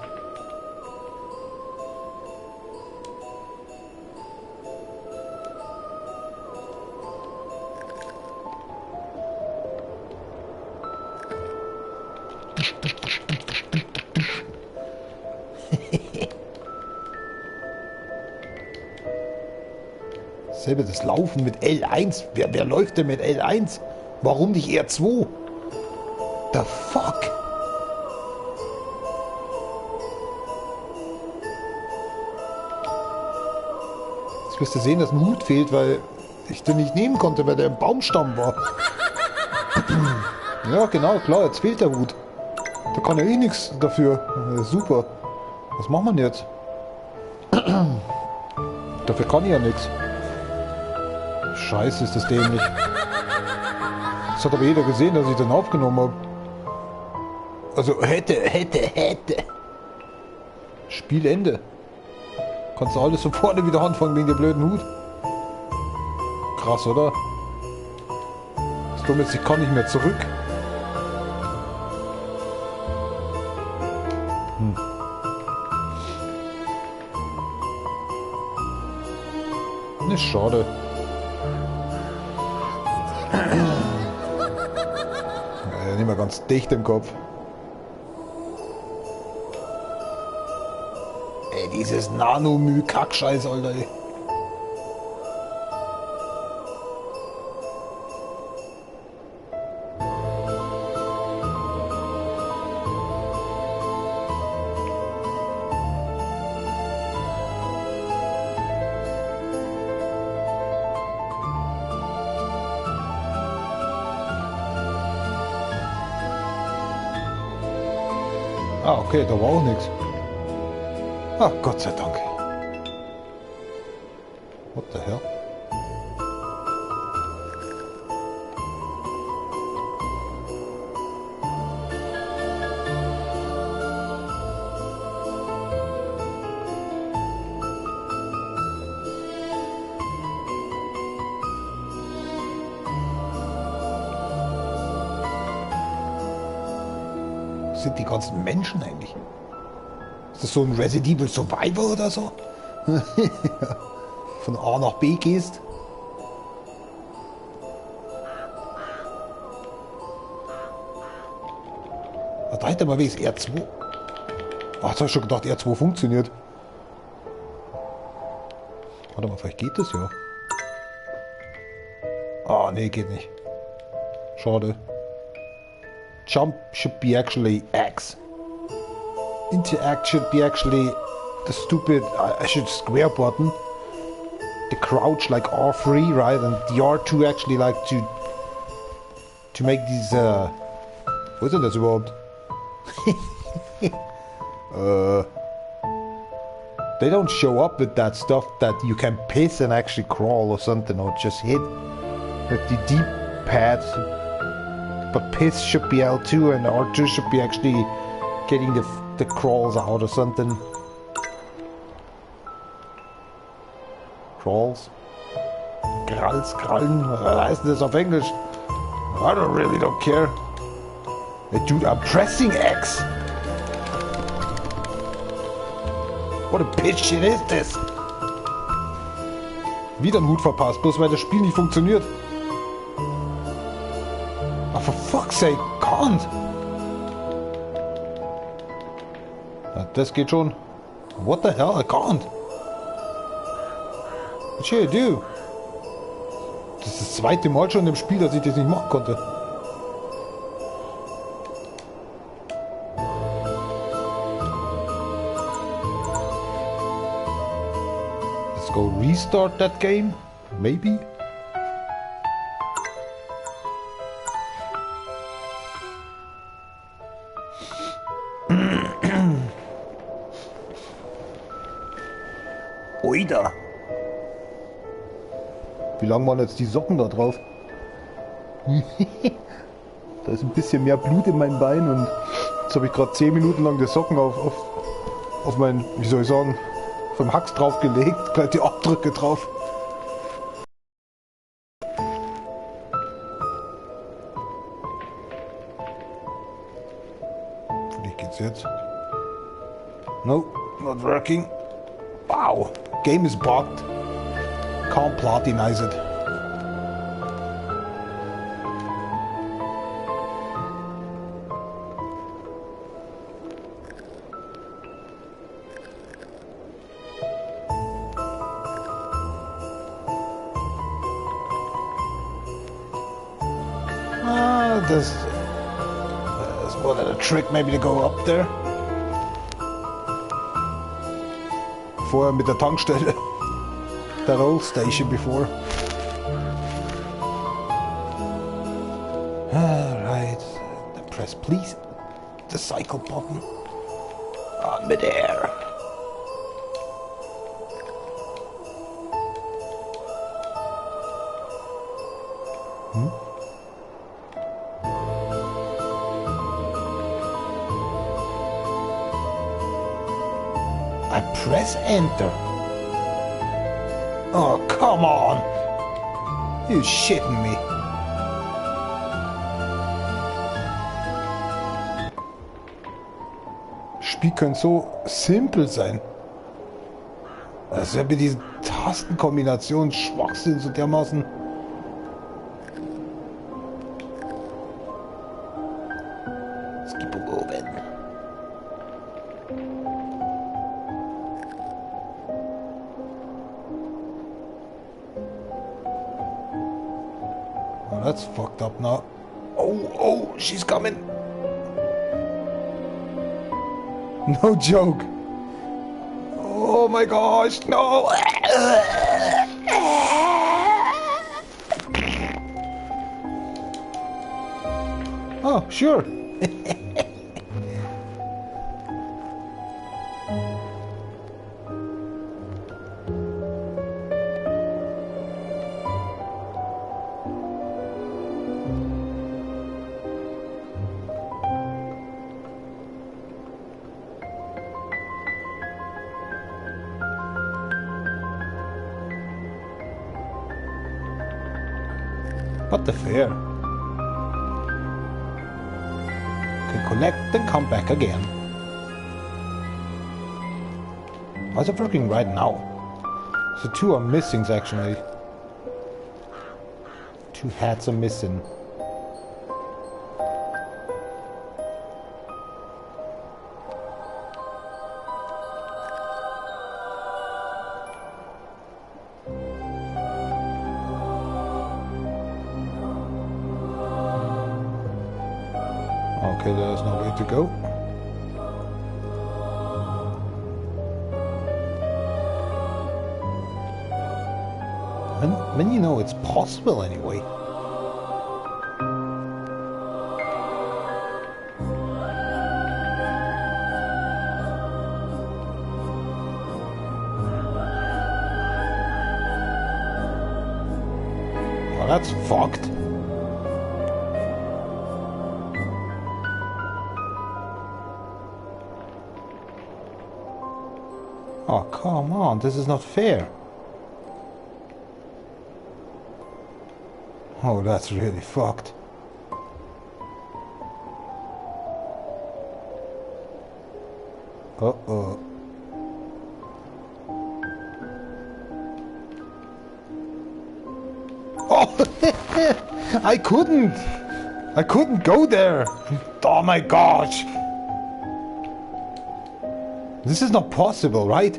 Speaker 2: Selber das Laufen mit L1. Wer läuft denn mit L1? Warum nicht R2? The fuck? Jetzt wirst du sehen, dass ein Hut fehlt, weil ich den nicht nehmen konnte, weil der im Baumstamm war. Ja, genau, klar, jetzt fehlt der Hut. Da kann er eh nichts dafür. Super. Was macht man jetzt? Dafür kann ich ja nichts. Scheiße, ist das dämlich. Das hat aber jeder gesehen, dass ich den aufgenommen habe. Also hätte. Spielende. Kannst du alles von vorne wieder anfangen wegen der blöden Hut. Krass, oder? Das Dumme ist, ich kann nicht mehr zurück. Ist schade. Ja, nicht mehr ganz dicht im Kopf. Ey, dieses Nanomü-Kackscheiß, Alter, ey. Ah, okay, da war auch nichts. Ah, Gott sei Dank. What the hell? Sind die ganzen Menschen eigentlich? Ist das so ein Resident Evil Survivor oder so? Von A nach B gehst? Da hätte mal wenigstens R2. Ach, jetzt habe ich schon gedacht, R2 funktioniert. Warte mal, vielleicht geht das ja. Ah, nee, geht nicht. Schade. Jump should be actually X. Interact should be actually the stupid I should square button. The crouch like R3, right? And the R2 actually like to make these wo ist denn das überhaupt? They don't show up with that stuff that you can piss and actually crawl or something, or just hit with the D-pad. But piss should be L2 and R2 should be actually getting the crawls out or something. Crawls? Krallen? Was heißt das auf Englisch? I don't care. Hey, dude, I'm pressing X. What a bitch shit is this? Wieder einen Hut verpasst, bloß weil das Spiel nicht funktioniert. Oh, for fuck's sake, can't. Ja, das geht schon. What the hell, I can't. What should I do? Das ist das zweite Mal schon im Spiel, dass ich das nicht machen konnte. Let's go restart that game, maybe? Oida. Wie lang waren jetzt die Socken da drauf? Da ist ein bisschen mehr Blut in meinem Bein und habe ich gerade 10 Minuten lang die Socken auf mein, wie soll ich sagen, vom Hax draufgelegt, gleich die Abdrücke drauf. Vielleicht geht's jetzt. No, not working. Wow, game is bugged. Can't platinize it. There's one other trick maybe to go up there. Vorher mit der Tankstelle. Der old station before. Alright. Press please the cycle button on mid-air. I press enter. Oh, come on. You shitting me. Spiel könnte so simpel sein. Das ist ja mit diesen Tastenkombinationen Schwachsinn so dermaßen. Skip a moving. Oh, that's fucked up now. Oh, she's coming. No joke. Oh my gosh, no. Oh, sure. What the fair? Can collect and come back again. Why is it working right now? So 2 are missing actually. 2 hats are missing. Okay, there's no way to go. When you know it's possible anyway. Well, that's fucked. Oh, come on, this is not fair. Oh, that's really fucked. Uh-oh. Oh, I couldn't go there. Oh my gosh. This is not possible, right?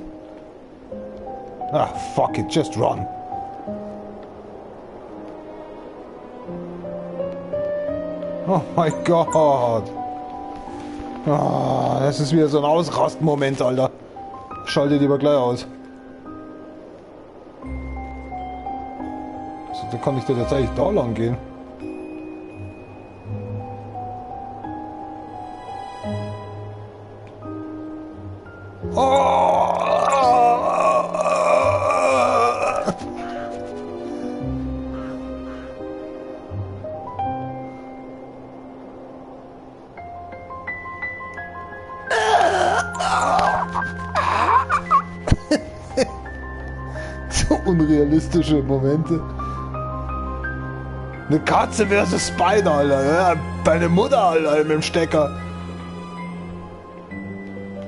Speaker 2: Ah, fuck it, just run. Oh my God. Ah, das ist wieder so ein Ausrastmoment, Alter. Schalte lieber gleich aus. So, da kann ich da tatsächlich da lang gehen. So unrealistische Momente. Eine Katze versus Spider, Alter. Ja, deine Mutter, Alter, mit dem Stecker.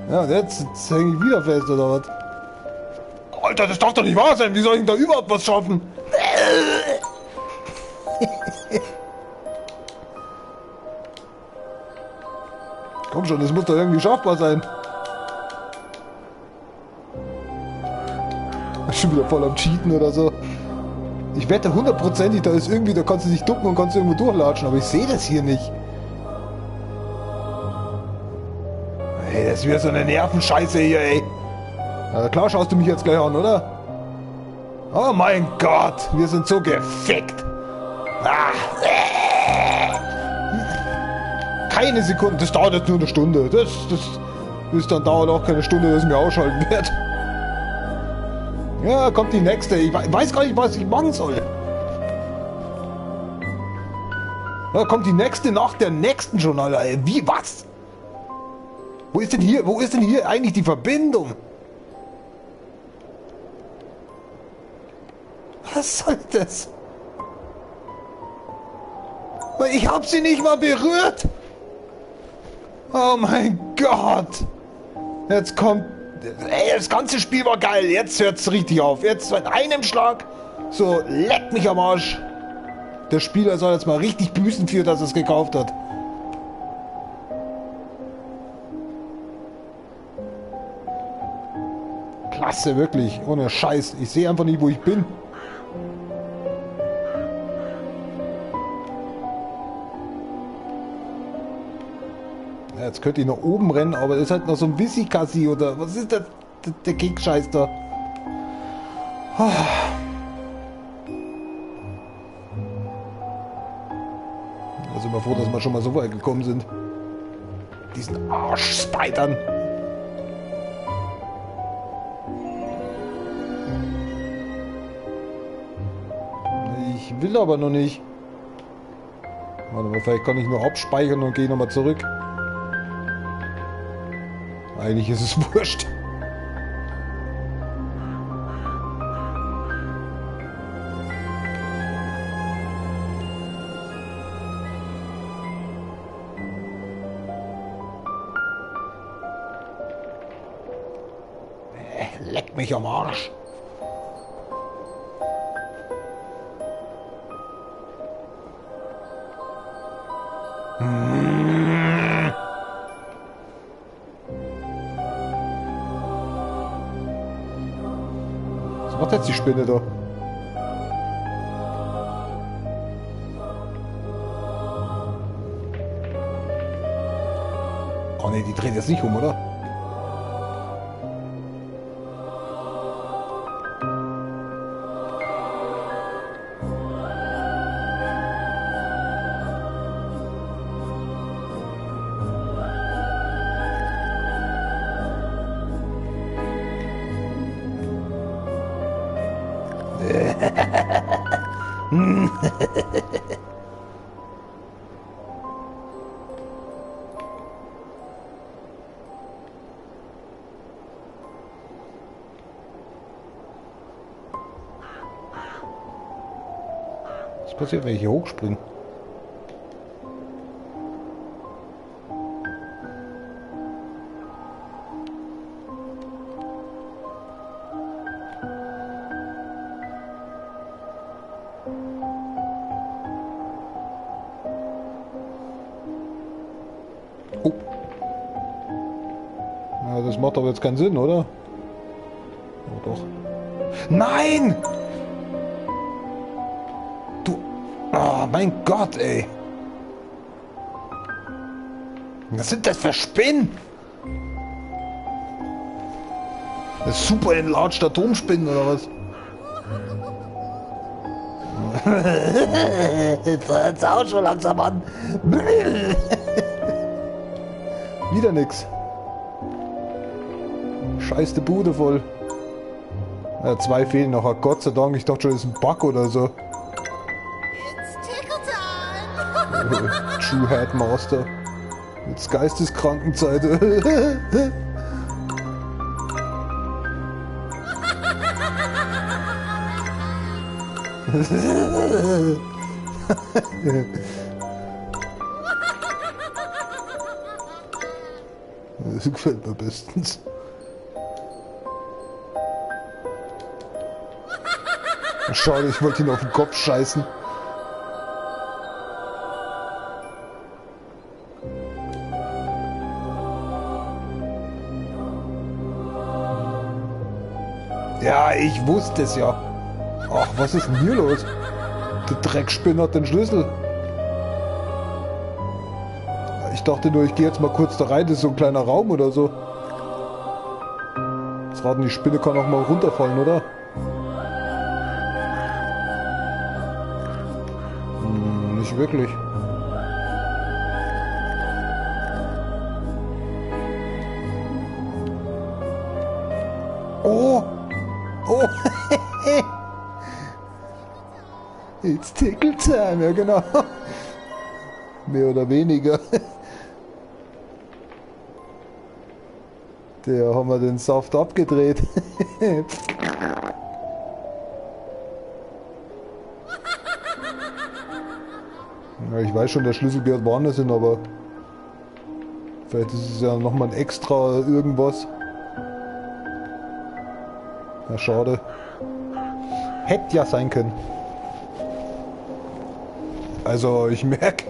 Speaker 2: Ja, und jetzt hänge ich wieder fest, oder was? Alter, das darf doch nicht wahr sein. Wie soll ich denn da überhaupt was schaffen? Komm schon, das muss doch irgendwie schaffbar sein. Schon wieder voll am Cheaten oder so. Ich wette hundertprozentig, da ist irgendwie, da kannst du dich ducken und kannst irgendwo durchlatschen, aber ich sehe das hier nicht. Ey, das ist wieder so eine Nervenscheiße hier, ey. Na klar schaust du mich jetzt gleich an, oder? Oh mein Gott, wir sind so gefickt. Ah. Keine Sekunde, das dauert jetzt nur eine Stunde. Das ist dann dauert auch keine Stunde, dass ich mir ausschalten werde. Ja, kommt die nächste. Ich weiß gar nicht, was ich machen soll. Ja, kommt die nächste nach der nächsten schon, Alter. Wie, was? Wo ist denn hier eigentlich die Verbindung? Was soll das? Ich hab sie nicht mal berührt. Oh mein Gott. Jetzt kommt... Ey, das ganze Spiel war geil. Jetzt hört's richtig auf. Jetzt mit einem Schlag. So, leck mich am Arsch. Der Spieler soll jetzt mal richtig büßen für, dass er es gekauft hat. Klasse, wirklich. Ohne Scheiß. Ich sehe einfach nicht, wo ich bin. Ja, jetzt könnte ich nach oben rennen, aber das ist halt noch so ein Wissi-Kassi oder was ist das? Der Kickscheiß da. Oh. Da sind wir froh, dass wir schon mal so weit gekommen sind. Diesen Arsch-Spidern. Ich will aber noch nicht. Warte mal, vielleicht kann ich nur abspeichern und gehe nochmal zurück. Eigentlich ist es wurscht. Leck mich am Arsch. Was macht jetzt die Spinne da? Oh ne, die dreht jetzt nicht um, oder? Was passiert, wenn ich hier hochspringe? Oh. Ja, das macht aber jetzt keinen Sinn, oder? Oh, doch. Nein! Du... Oh, mein Gott, ey. Was sind das für Spinnen? Das ist super enlarged Atomspinnen, oder was?
Speaker 3: Jetzt hört's auch schon langsam an.
Speaker 2: Wieder nix. Scheiß die Bude voll. Ja, 2 fehlen noch. Gott sei Dank, ich dachte schon, das ist ein Bug oder so.
Speaker 3: It's tickle time.
Speaker 2: True Headmaster. Jetzt Geisteskrankenzeit. Das gefällt mir bestens. Schade, ich wollte ihn auf den Kopf scheißen. Ja, ich wusste es ja. Ach, was ist denn hier los? Der Dreckspinner hat den Schlüssel. Ich dachte nur, ich gehe jetzt mal kurz da rein, das ist so ein kleiner Raum oder so. Das Raten, die Spinne kann auch mal runterfallen, oder? Nicht wirklich. Oh! Oh! It's tickle time, ja genau. Mehr oder weniger. Der haben wir den Saft abgedreht. Ja, ich weiß schon, der Schlüssel gehört woanders hin, aber vielleicht ist es ja nochmal ein extra irgendwas. Ja, schade. Hätte ja sein können. Also ich merke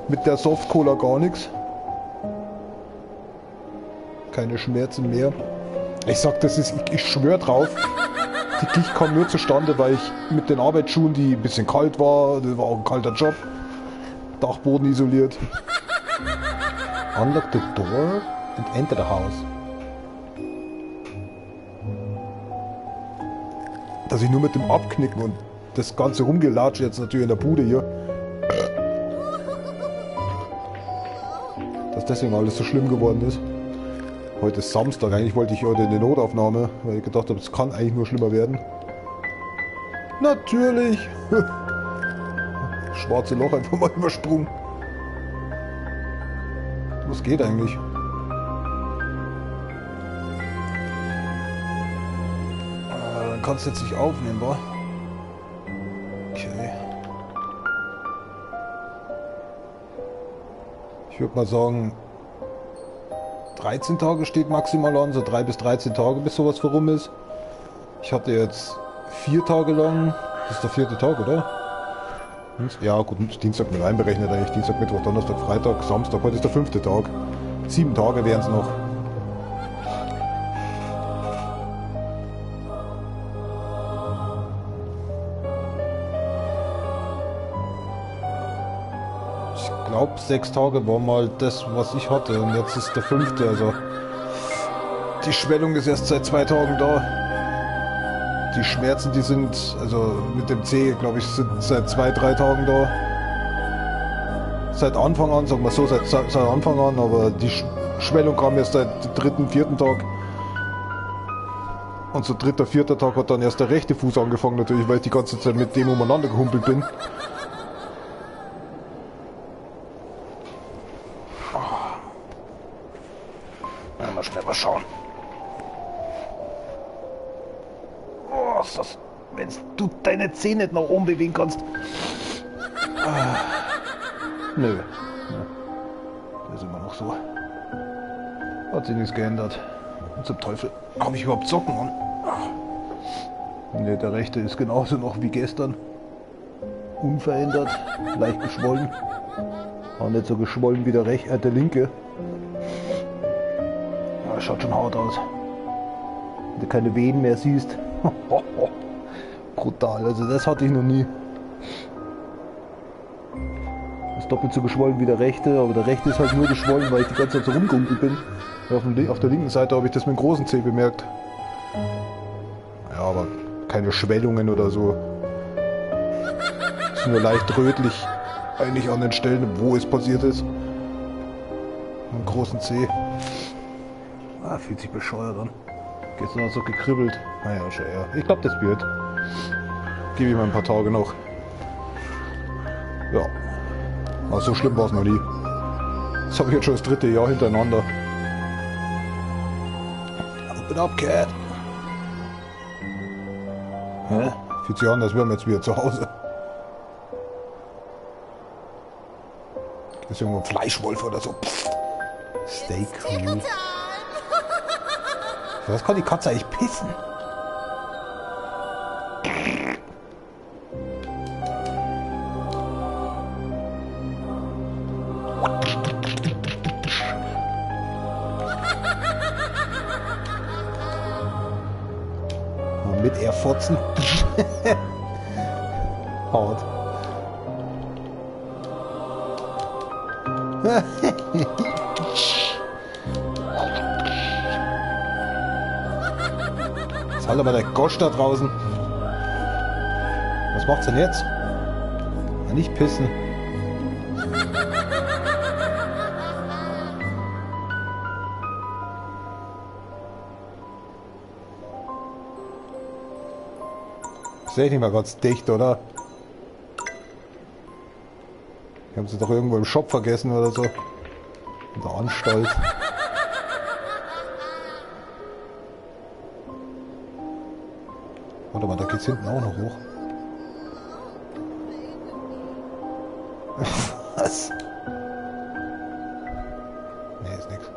Speaker 2: mit der Soft-Cola gar nichts. Keine Schmerzen mehr. Ich sag, das ist, ich schwöre drauf, die Gicht kam nur zustande, weil ich mit den Arbeitsschuhen, die ein bisschen kalt war, das war auch ein kalter Job, Dachboden isoliert. Unlock the door and enter the house. Dass ich nur mit dem Abknicken und das ganze Rumgelatsche jetzt natürlich in der Bude hier, dass deswegen alles so schlimm geworden ist. Heute ist Samstag, eigentlich wollte ich heute in die Notaufnahme, weil ich gedacht habe, es kann eigentlich nur schlimmer werden. Natürlich! Schwarze Loch einfach mal übersprungen. Was geht eigentlich? Dann kannst du jetzt nicht aufnehmen, wa? Okay. Ich würde mal sagen, 13 Tage steht maximal an, so 3 bis 13 Tage, bis sowas vorum ist. Ich hatte jetzt 4 Tage lang, das ist der 4. Tag, oder? Ja gut, Dienstag mit einberechnet eigentlich, Dienstag, Mittwoch, Donnerstag, Freitag, Samstag, heute ist der 5. Tag. 7 Tage wären es noch. Ich glaube 6 Tage war mal das, was ich hatte und jetzt ist der 5. Also die Schwellung ist erst seit 2 Tagen da. Die Schmerzen, die sind, also mit dem Zeh, glaube ich, sind seit 2, 3 Tagen da. Seit Anfang an, sagen wir so, seit Anfang an, aber die Schwellung kam erst seit 3., 4. Tag. Und so 3., 4. Tag hat dann erst der rechte Fuß angefangen, natürlich, weil ich die ganze Zeit mit dem umeinander gehumpelt bin. Mal schnell mal schauen. Oh, ist das, wenn du deine Zähne nicht nach oben bewegen kannst. Nö. Ja. Das ist immer noch so. Hat sich nichts geändert. Und zum Teufel, habe ich überhaupt Socken an? Ne, der rechte ist genauso noch wie gestern. Unverändert, leicht geschwollen. Auch nicht so geschwollen wie der linke. Ja, schaut schon hart aus. Wenn du keine Venen mehr siehst. Brutal, also das hatte ich noch nie. Ist doppelt so geschwollen wie der rechte, aber der rechte ist halt nur geschwollen, weil ich die ganze Zeit so rumgumpelt bin. Auf der linken Seite habe ich das mit dem großen Zeh bemerkt. Ja, aber keine Schwellungen oder so. Ist nur leicht rötlich, eigentlich an den Stellen, wo es passiert ist. Am großen Zeh. Ah, fühlt sich bescheuert an. Gestern hat es so gekribbelt. Naja, schon eher. Ich glaube, das wird. Gebe ich mal ein paar Tage noch. Ja. Aber so schlimm war es noch nie. Das habe ich jetzt schon das 3. Jahr hintereinander. Open up, Cat. Hä? Fühlt sich an, als wären wir jetzt wieder zu Hause. Ist irgendwo ein Fleischwolf oder so. Steak.
Speaker 3: Tickle time.
Speaker 2: Was kann die Katze eigentlich pissen? Mit Airfotzen. Hart. Jetzt halt aber der Gosch da draußen. Was macht's denn jetzt? Ja, nicht pissen. Sehe ich nicht mal ganz dicht, oder? Die haben sie doch irgendwo im Shop vergessen oder so. In der Anstalt. Warte mal, da geht's hinten auch noch hoch. Was? Nee, ist nix.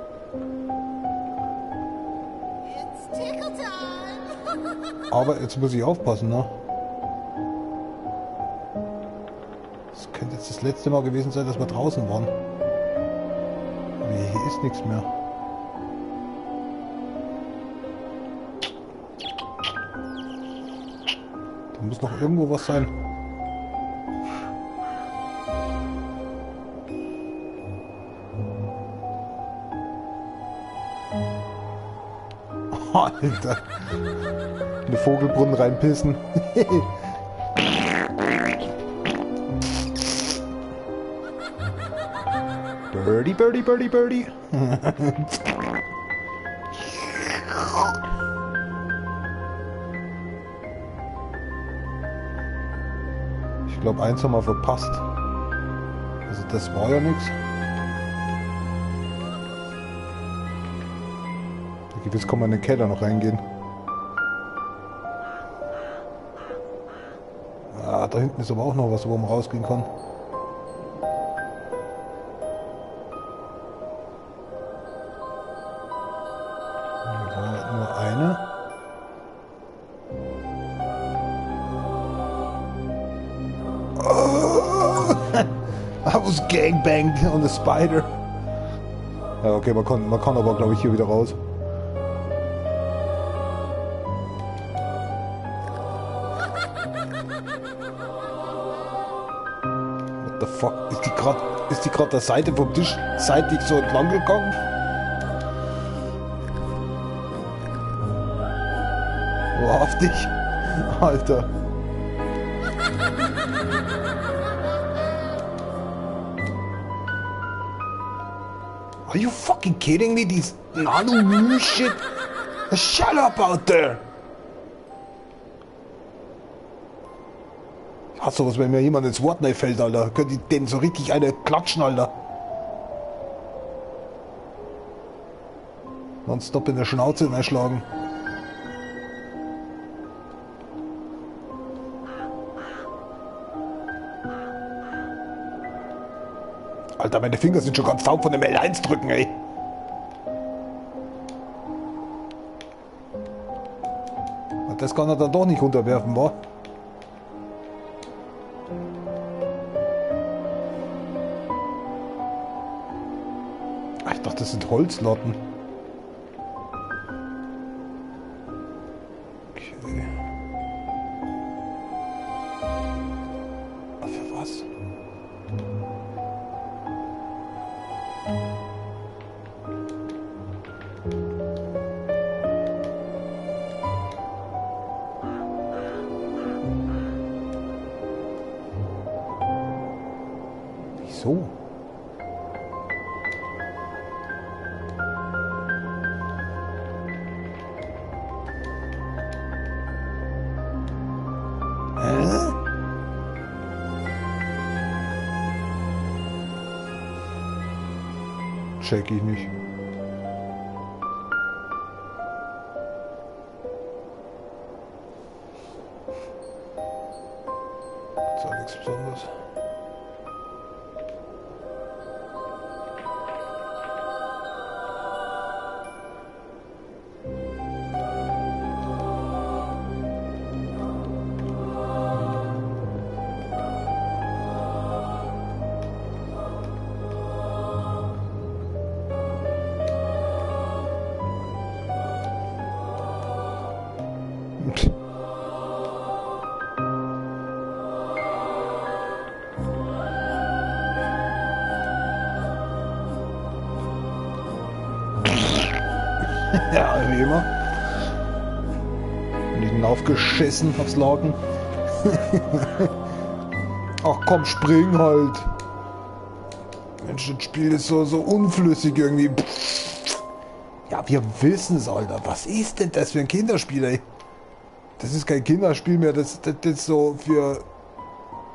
Speaker 3: It's tickle time.
Speaker 2: Aber jetzt muss ich aufpassen, ne? Das könnte jetzt das letzte Mal gewesen sein, dass wir draußen waren. Aber hier ist nichts mehr. Da muss noch irgendwo was sein. Alter. In den Vogelbrunnen reinpissen. Birdie, birdie, birdie, birdie. Ich glaube, eins haben wir verpasst. Also das war ja nichts. Jetzt kann man in den Keller noch reingehen. Ah, da hinten ist aber auch noch was, wo man rausgehen kann. Hier war nur eine. Oh, I was gangbanged on the spider. Ja, okay, man kann aber, glaube ich, hier wieder raus. What the fuck? Ist die gerade der Seite vom Tisch seitlich so entlang gegangen? Wahrhaftig? Alter. Are you fucking kidding me? These nano shit. Shut up out there. Ich hasse sowas, wenn mir jemand ins Wort nicht fällt, Alter. Könnt ihr den so richtig eine klatschen, Alter. Nonstop in der Schnauze einschlagen. Alter, meine Finger sind schon ganz taub von dem L1 drücken, ey. Und das kann er dann doch nicht runterwerfen, wa? Ich dachte, das sind Holzlatten. Okay. Für was? Wieso? Check ich nicht. Ist ja nichts Besonderes. Ja, wie immer. Und ich bin aufgeschissen aufs Laken. Ach komm, spring halt. Mensch, das Spiel ist so unflüssig irgendwie. Ja, wir wissen es, Alter. Was ist denn das für ein Kinderspiel, ey? Das ist kein Kinderspiel mehr, das ist so für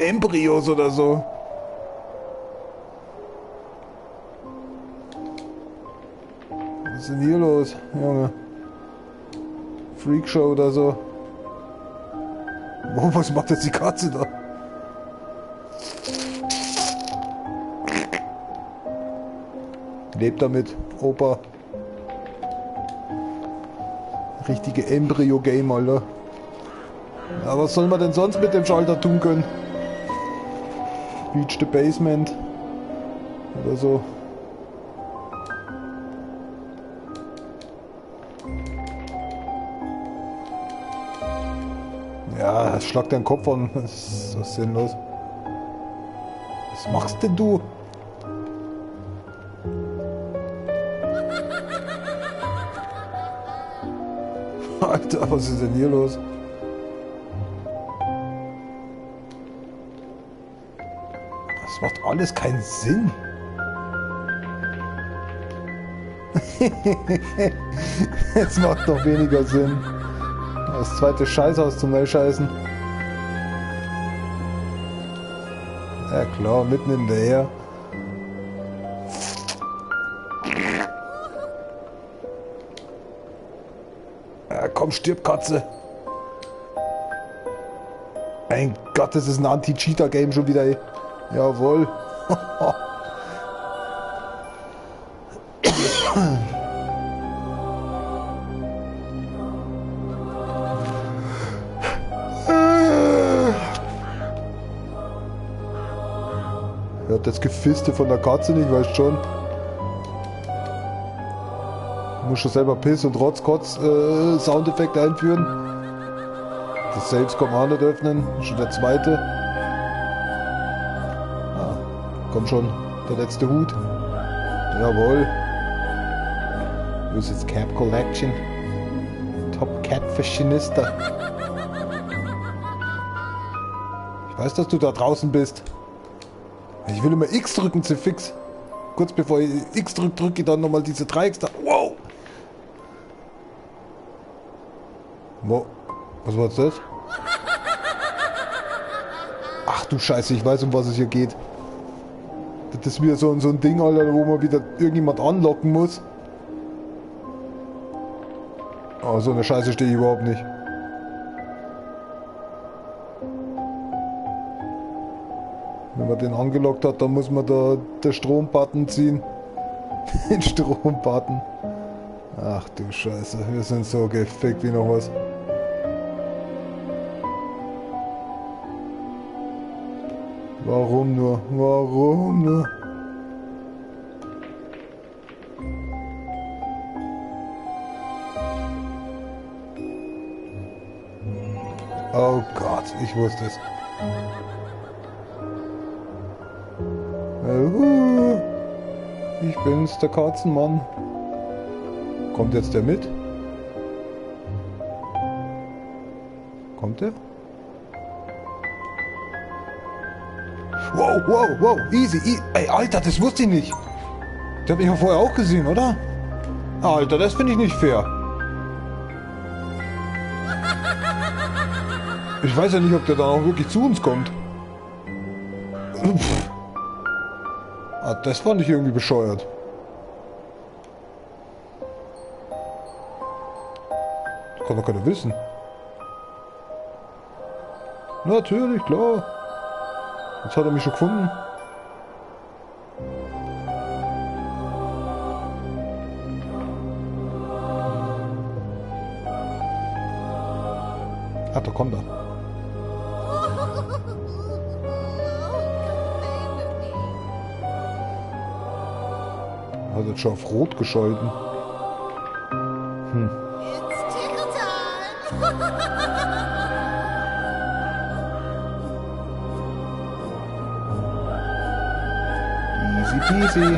Speaker 2: Embryos oder so. Was ist denn hier los, Junge? Freakshow oder so. Oh, was macht jetzt die Katze da? Lebt damit, Opa. Richtige Embryo-Game, Alter. Ja, was soll man denn sonst mit dem Schalter tun können? Reach the Basement. Oder so. Ja, es schlagt deinen Kopf an. Das ist so sinnlos. Was machst denn du? Alter, was ist denn hier los? Das macht alles keinen Sinn. Jetzt macht noch weniger Sinn. Das zweite Scheißhaus zum Neuscheißen. Ja klar, mitten hinterher. Ja, komm, stirb, Katze. Mein Gott, das ist ein Anti-Cheater-Game schon wieder, ey. Jawohl. Hört das Gefiste von der Katze nicht, weißt schon. Ich muss schon selber Piss- und Rotzkotz-Soundeffekte einführen. Das Saves kommt auch nicht öffnen. Schon der zweite. Ah, komm schon, der letzte Hut. Jawohl. Wo ist jetzt Cap Collection? Top Cat Fashionista. Ich weiß, dass du da draußen bist. Ich will immer X drücken zu fix. Kurz bevor ich X drücke ich dann nochmal diese Dreiecks da. Wow! Wow. Was war das? Ach du Scheiße, ich weiß, um was es hier geht. Das ist wieder so ein Ding, Alter, wo man wieder irgendjemand anlocken muss. Oh, so eine Scheiße stehe ich überhaupt nicht. Wenn man den angelockt hat, dann muss man da den Strombutton ziehen. Den Strombutton. Ach du Scheiße, wir sind so gefickt wie noch was. Warum nur? Warum nur? Oh Gott, ich wusste es. Ich bin's, der Katzenmann. Kommt jetzt der mit? Kommt der? Wow, wow, wow, easy. Ey, Alter, das wusste ich nicht. Der hat mich ja vorher auch gesehen, oder? Alter, das finde ich nicht fair. Ich weiß ja nicht, ob der dann auch wirklich zu uns kommt. Ah, das fand ich irgendwie bescheuert. Das kann doch keiner wissen. Natürlich, klar. Jetzt hat er mich schon gefunden. Ah, da kommt er. Hat jetzt schon auf Rot geschalten.
Speaker 3: It's tickle time.
Speaker 2: Easy peasy.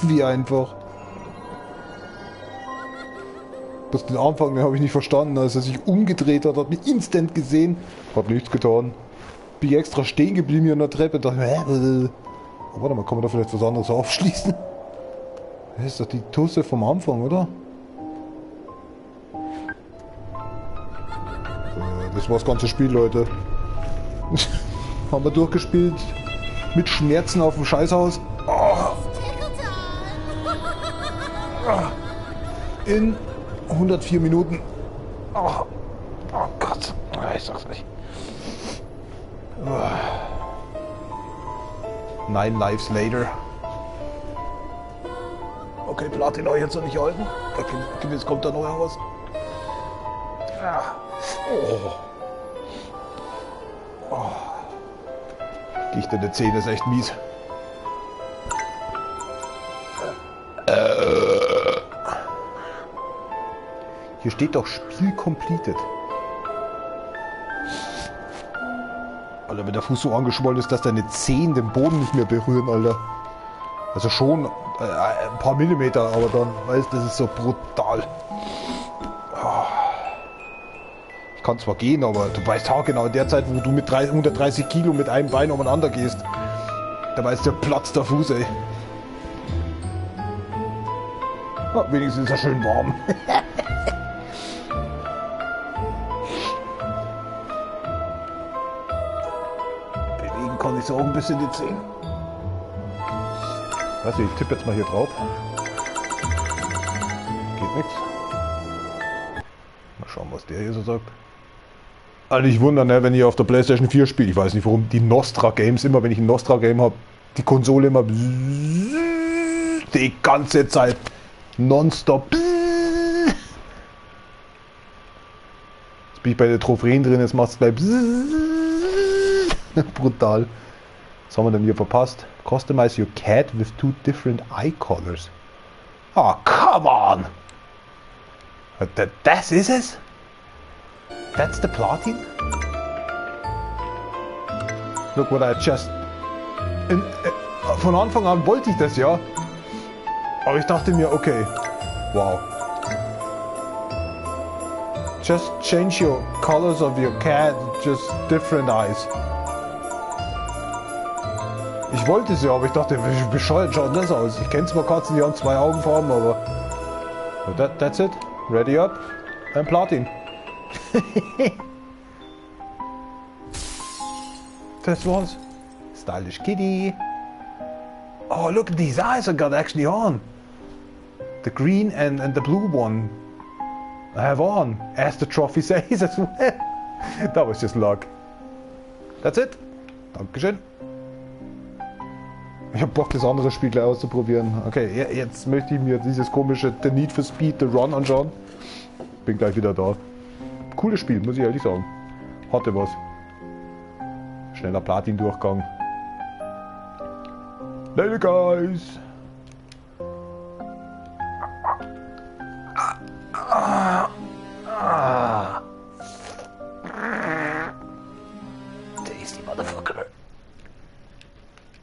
Speaker 2: Wie einfach. Das den Anfang habe ich nicht verstanden, als er sich umgedreht hat, hat mich instant gesehen, hat nichts getan. Bin ich extra stehen geblieben hier an der Treppe, dachte mir, oh, warte mal, kann man da vielleicht was anderes aufschließen? Das ist doch die Tusse vom Anfang, oder? Das war das ganze Spiel, Leute. Haben wir durchgespielt. Mit Schmerzen auf dem Scheißhaus. Oh. In 104 Minuten. Oh, oh Gott. Ich sag's nicht. 9 Lives later. Okay, Platin euch jetzt noch nicht halten. Okay, jetzt kommt da noch was. Oh. Oh. Gicht in der Zähne ist echt mies. Hier steht doch Spiel completed. Alter, wenn der Fuß so angeschwollen ist, dass deine Zehen den Boden nicht mehr berühren, Alter. Also schon ein paar Millimeter, aber dann, weißt du, das ist so brutal. Ich kann zwar gehen, aber du weißt haargenau in der Zeit, wo du mit 130 Kilo mit einem Bein umeinander gehst, da weißt du, platzt der Fuß, ey. Oh, wenigstens ist er schön warm. Bewegen kann ich so ein bisschen die Zehen. Weißt du, ich tippe jetzt mal hier drauf. Geht nichts. Mal schauen, was der hier so sagt. Also nicht wundern, ne, wenn ihr auf der PlayStation 4 spielt. Ich weiß nicht, warum die Nostra Games immer, wenn ich ein Nostra Game habe, die Konsole immer die ganze Zeit nonstop. Jetzt bin ich bei den Trophäen drin, jetzt macht es gleich brutal. Was haben wir denn hier verpasst? Customize your cat with 2 different eye colors. Oh, come on! Das ist es? That's the Platin? Look what I just... Von Anfang an wollte ich das ja. Aber ich dachte mir, okay, wow. Just change your colors of your cat, just different eyes. Ich wollte es ja, aber ich dachte, wie bescheuert schaut das aus? Ich kenne zwar Katzen, die haben 2 Augenfarben, aber... That's it. Ready up. And Platin. Das war's. Stylish kitty. Oh, look at these eyes I got actually on. The green and the blue one I have on, as the trophy says as well. That was just luck. That's it. Dankeschön. Ich hab Bock, das andere Spiel gleich auszuprobieren. Okay, jetzt möchte ich mir dieses komische The Need for Speed, The Run anschauen. Bin gleich wieder da. Cooles Spiel, muss ich ehrlich sagen. Hatte was. Schneller Platin-Durchgang. Later, guys!